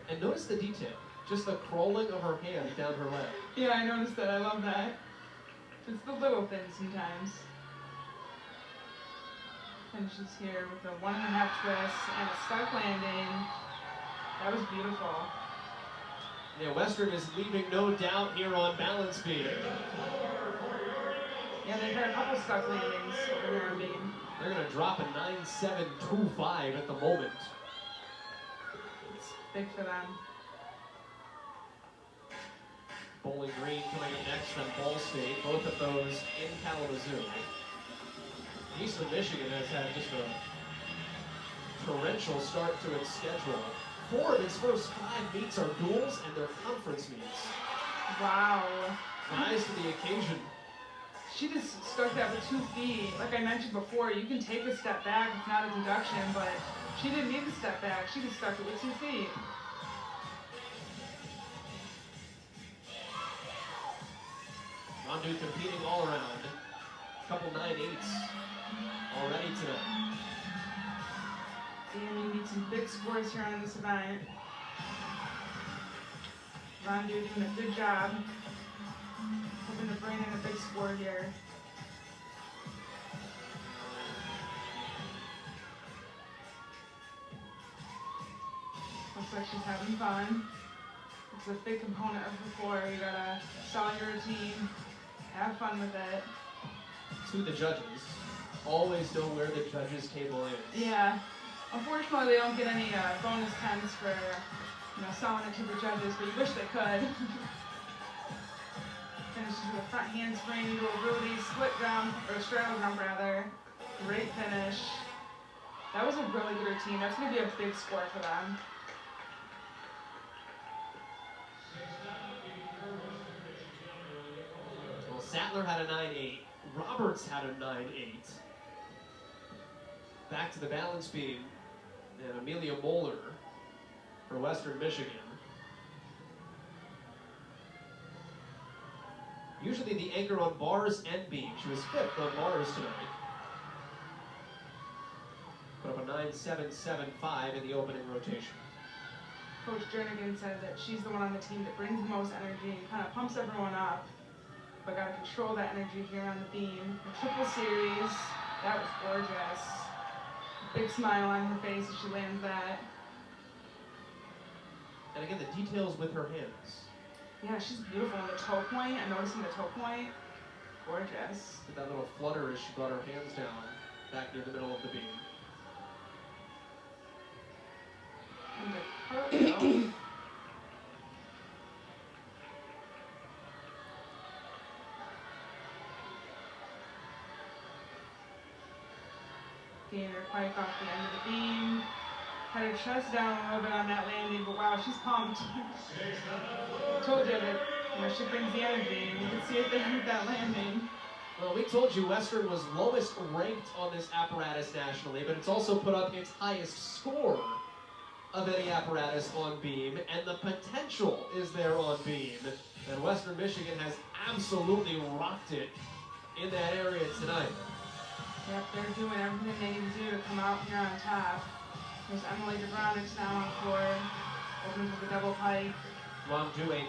And notice the detail. Just the crawling of her hand down her leg. Yeah, I noticed that. I love that. It's the little things sometimes. Finishes here with a 1.5 twist and a stuck landing. That was beautiful. Yeah, Western is leaving no doubt here on balance beam. Yeah, they've had a couple stuck landings over here on beam. They're going to drop a 9-7-2-5 at the moment. It's big for them. Bowling Green coming in next, then Ball State. Both of those in Kalamazoo. Eastern Michigan has had just a torrential start to its schedule. 4 of its first 5 meets are duels, and they're conference meets. Wow. Rise to the occasion. She just stuck that with 2 feet. Like I mentioned before, you can take a step back, it's not a deduction, but she didn't need to step back. She just stuck it with 2 feet. Rondu competing all around. Couple 9-8s already tonight. And we need some big scores here on this event. Rondu doing a good job. Hoping to bring in a big score here. Looks like she's having fun. It's a big component of the floor. You gotta solve your routine, have fun with it. To the judges, always know where the judges' table is. Yeah. Unfortunately, they don't get any bonus tens for, selling it to the judges, but you wish they could. Finishes with a front handspring into a really split jump, or a straddle jump rather. Great finish. That was a really good routine. That's going to be a big score for them. Well, Sattler had a 9-8. Roberts had a 9-8. Back to the balance beam. And Amelia Moeller for Western Michigan. Usually the anchor on bars and beam. She was 5th on bars tonight. Put up a 9.775 in the opening rotation. Coach Jernigan said that she's the one on the team that brings the most energy and kind of pumps everyone up. But got to control that energy here on the beam. The triple series, that was gorgeous. Big smile on her face as she lands that. And again, the details with her hands. Yeah, she's beautiful. And the toe point, I'm noticing the toe point. Gorgeous. Did that little flutter as she brought her hands down back near the middle of the beam. And the curl. Getting her pike off the end of the beam. Had her chest down a little bit on that landing, but wow, she's pumped. Told you that she brings the energy, and you can see it there with that landing. Well, we told you Western was lowest ranked on this apparatus nationally, but it's also put up its highest score of any apparatus on beam, and the potential is there on beam. And Western Michigan has absolutely rocked it in that area tonight. Yep, they're doing everything they need to do to come out here on top. There's Emily Dubronix now on the floor, opens with a double pike. Rondu a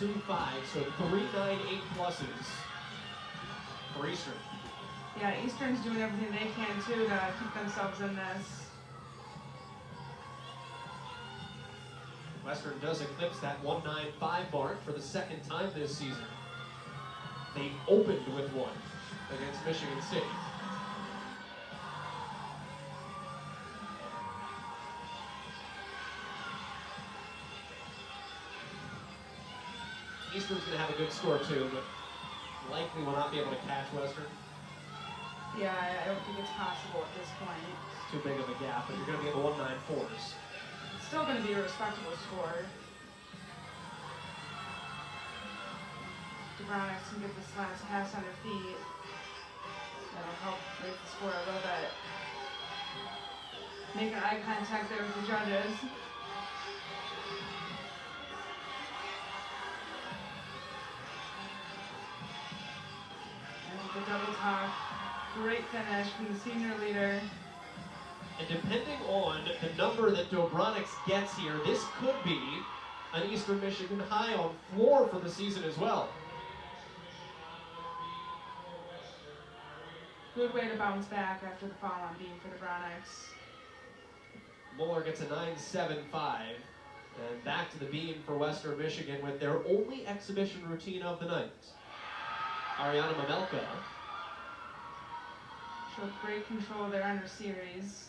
9.825, so 3 9.8 pluses for Eastern. Yeah, Eastern's doing everything they can too to keep themselves in this. Western does eclipse that 1.95 mark for the second time this season. They opened with one against Michigan State. Eastern's going to have a good score too, but likely will not be able to catch Western. Yeah, I don't think it's possible at this point. It's too big of a gap, but you're going to be in the 1.94s. It's still going to be a respectable score. Dubronix can get this last pass on her feet. That'll help raise the score a little bit. Making eye contact there with the judges. The double top, great finish from the senior leader. And depending on the number that Dubronix gets here, this could be an Eastern Michigan high on floor for the season as well. Good way to bounce back after the fall on beam for Dubronix. Moeller gets a 9.75. And back to the beam for Western Michigan with their only exhibition routine of the night. Ariana Mamelka. Showed great control there on her series.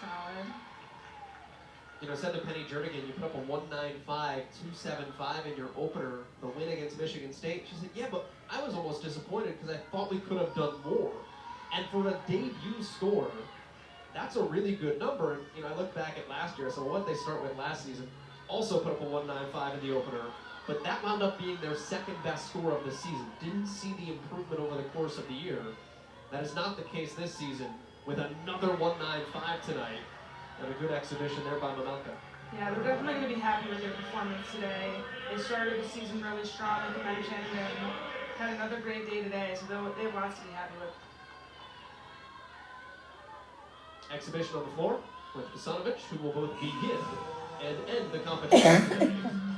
Solid. You know, said to Penny Jernigan, you put up a 1.95, 2.75 in your opener, the win against Michigan State. She said, yeah, but I was almost disappointed because I thought we could have done more. And for a debut score, That's a really good number. And, you know, I look back at last year, so what they start with last season, also put up a 195 in the opener, but that wound up being their second best score of the season. Didn't see the improvement over the course of the year. That is not the case this season, with another 195 tonight, and a good exhibition there by Mamelka. Yeah, they're definitely going to be happy with their performance today. They started the season really strong, like you mentioned, and had another great day today, so they have lots to be happy with. Exhibition on the floor with Kasanovic, who will both begin and end the competition today.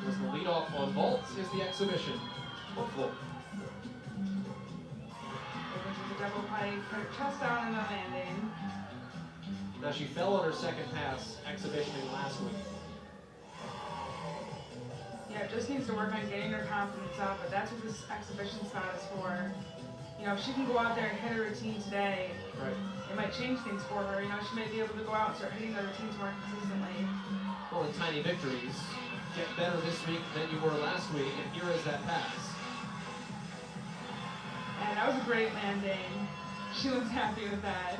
Was the leadoff on vaults, is the exhibition on floor. The double pike, put her chest down in the landing. Now she fell on her second pass exhibitioning last week. Yeah, just needs to work on getting her confidence up, but that's what this exhibition spot is for. You know, if she can go out there and hit her routine today, right, it might change things for her. You know, she may be able to go out and start hitting the routines more consistently. Well, in tiny victories, get better this week than you were last week, and here is that pass. And that was a great landing. She was happy with that.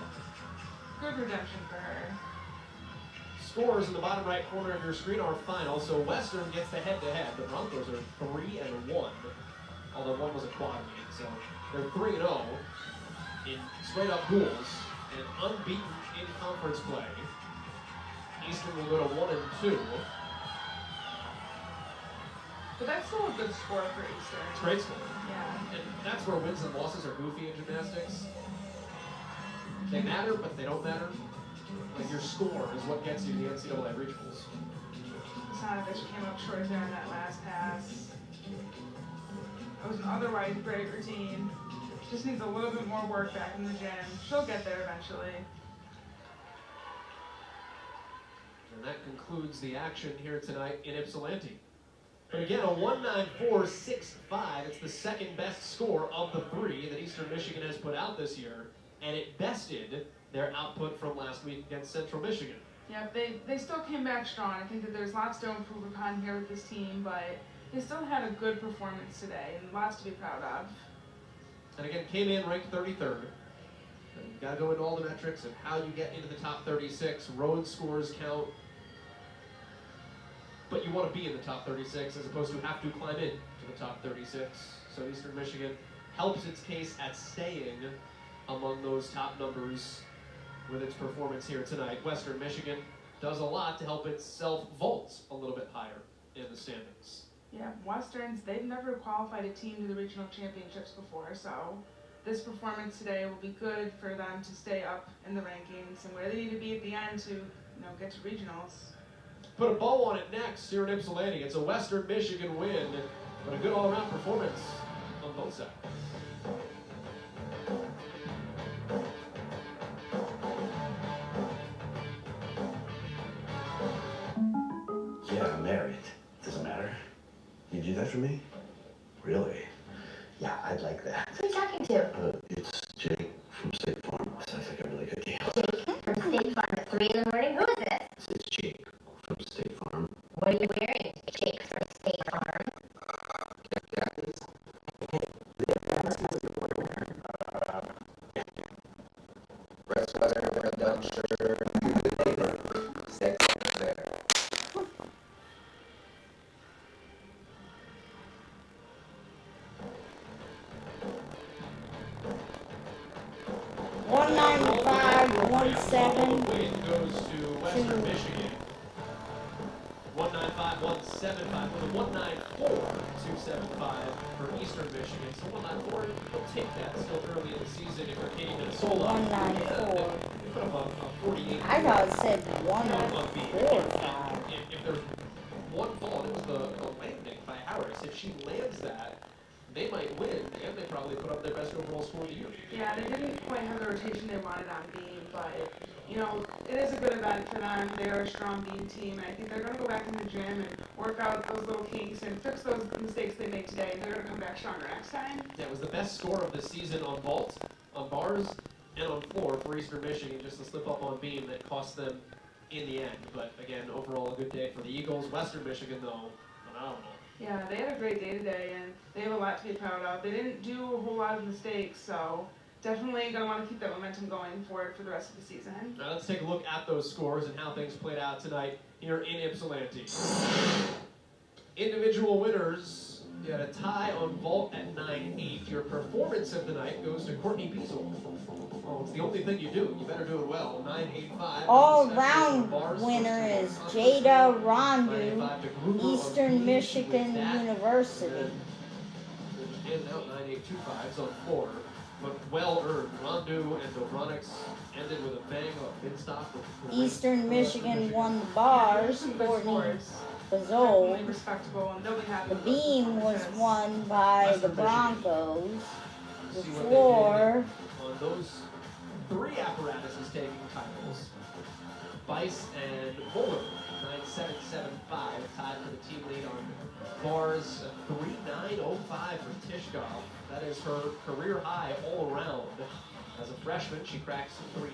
Good redemption for her. Scores in the bottom right corner of your screen are final. So Western gets the head-to-head. The Broncos are 3-1, although one was a quad meet. So they're 3-0 in straight-up duels and unbeaten in conference play. Eastern will go to 1-2. But that's still a good score for Eastern. It's a great score. Yeah. And that's where wins and losses are goofy in gymnastics. They matter, but they don't matter. Like your score is what gets you to the NCAA regionals. Kasanovic came up short there on that last pass. It was an otherwise great routine. Just needs a little bit more work back in the gym. She'll get there eventually. And that concludes the action here tonight in Ypsilanti. But again, a 194.65. It's the second best score of the three that Eastern Michigan has put out this year, and it bested their output from last week against Central Michigan. Yeah, they still came back strong. I think that there's lots to improve upon here with this team, but they still had a good performance today and lots to be proud of. And again, came in ranked 33rd. And you've got to go into all the metrics of how you get into the top 36. Road scores count. But you want to be in the top 36 as opposed to have to climb in to the top 36. So Eastern Michigan helps its case at staying among those top numbers with its performance here tonight. Western Michigan does a lot to help itself vault a little bit higher in the standings. Yeah, Westerns, they've never qualified a team to the regional championships before, so this performance today will be good for them to stay up in the rankings and where they need to be at the end to, get to regionals. Put a bow on it next here in Ypsilanti. It's a Western Michigan win, but a good all-around performance on both sides. Yeah, I'm married. Doesn't matter. You do that for me? Really? Yeah, I'd like that. Who are you talking to? It's Jake from State Farm. Sounds like a really good deal. Jake from State Farm at 3 in the morning? Who is this? It's Jake from State Farm. What are you wearing, Jake from State Farm? Red sweater, red button shirt, sexy there. Win goes to Western Michigan. 195.175 with a 194.275 for Eastern Michigan. So 194, you'll take that still early in the season if you're Katie Minnesota. 194. Put up a 48. I thought it said 145. If there's one fall, it was the landing by Harris. If she lands that, they might win, and they probably put up their best overall score of the year. Yeah, they didn't quite have the rotation they wanted on beam, but, it is a good event for them. They are a strong beam team, and I think they're going to go back in the gym and work out those little kinks and fix those mistakes they made today, and they're going to come back stronger next time. That was the best score of the season on vault, on bars, and on floor for Eastern Michigan, just a slip up on beam that cost them in the end. But again, overall a good day for the Eagles. Western Michigan, though, phenomenal. Yeah, they had a great day today, and they have a lot to be proud of. They didn't do a whole lot of mistakes, so definitely going to want to keep that momentum going forward for the rest of the season. Now let's take a look at those scores and how things played out tonight here in Ypsilanti. Individual winners, you had a tie on vault at 9-8. Your performance of the night goes to Courtney Beazle. Oh, it's the only thing you do. You better do it well. 9-8-5. All-round winner is Jada Rondu, Eastern Michigan University. In and out 9-8-2-5s on 4. But well earned. Rondu and Dobronix ended with a bang of mid-stop. Eastern Michigan won the bars. Courtney Beazle. Respectable, and they'll be happy. The beam was won by the Broncos. The floor. On those 3 apparatuses taking titles. Bice and Bowler, 9-7-7-5, tied for the team lead on bars. 3-9-0-5 for Tishkov. That is her career high all around. As a freshman, she cracks 3-9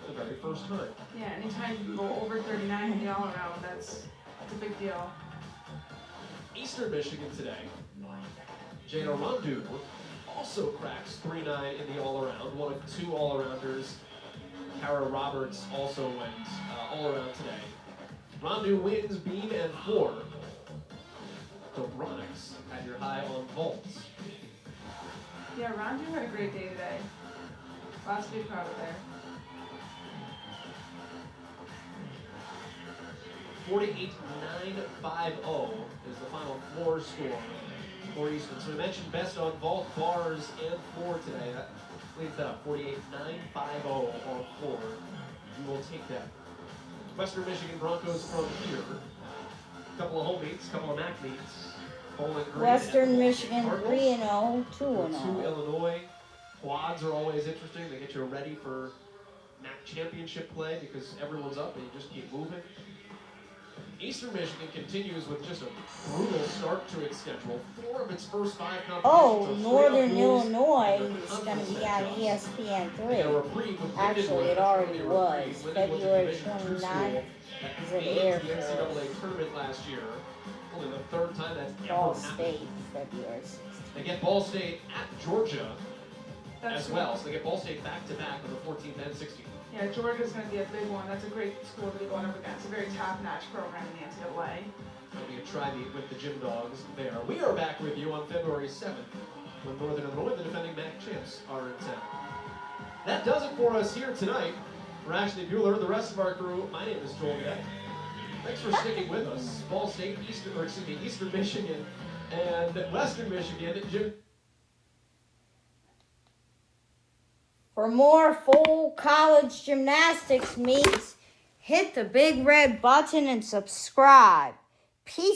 for the very first time. Yeah, anytime you can go over 39 in the all-around, that's a big deal. Eastern Michigan today. Jada Rondu also cracks 3-9 in the all-around. One of 2 all-arounders. Kara Roberts also went all-around today. Rondu wins beam and floor. Dobronix had your high on vaults. Yeah, Rondu had a great day today. Lots to be proud of there. 48-9-5-0 is the final floor score for Eastern. So we mentioned best on vault, bars, and floor today. That cleans that up. 48-9-5-0 on floor. You will take that. Western Michigan Broncos from here. A couple of home meets, a couple of MAC meets. Bowling Green. Western Michigan 3-0, 2-0. 2 Illinois. Quads are always interesting. They get you ready for MAC championship play because everyone's up and you just keep moving. Eastern Michigan continues with just a brutal start to its schedule. 4 of its first 5 competitions. Oh, Northern Illinois is going to be on ESPN 3. Actually, it already was. February 29th is an air the NCAA tournament last year. Only the 3rd time that's Ball ever State, happened. February 16th. They get Ball State at Georgia as well. So they get Ball State back-to-back on the 14th and 16th. Yeah, Georgia's going to be a big one. That's a great school to be going up against. A very top-notch program in the NCAA. It'll be a tri-meet with the Gym Dogs there. We are back with you on February 7th when Northern Illinois, the defending MAC champs, are in town. That does it for us here tonight. For Ashley Bueller, the rest of our crew, my name is Joel Beck. Thanks for sticking with us. Ball State, Eastern Michigan, and Western Michigan. For more full college gymnastics meets, hit the big red button and subscribe. Peace.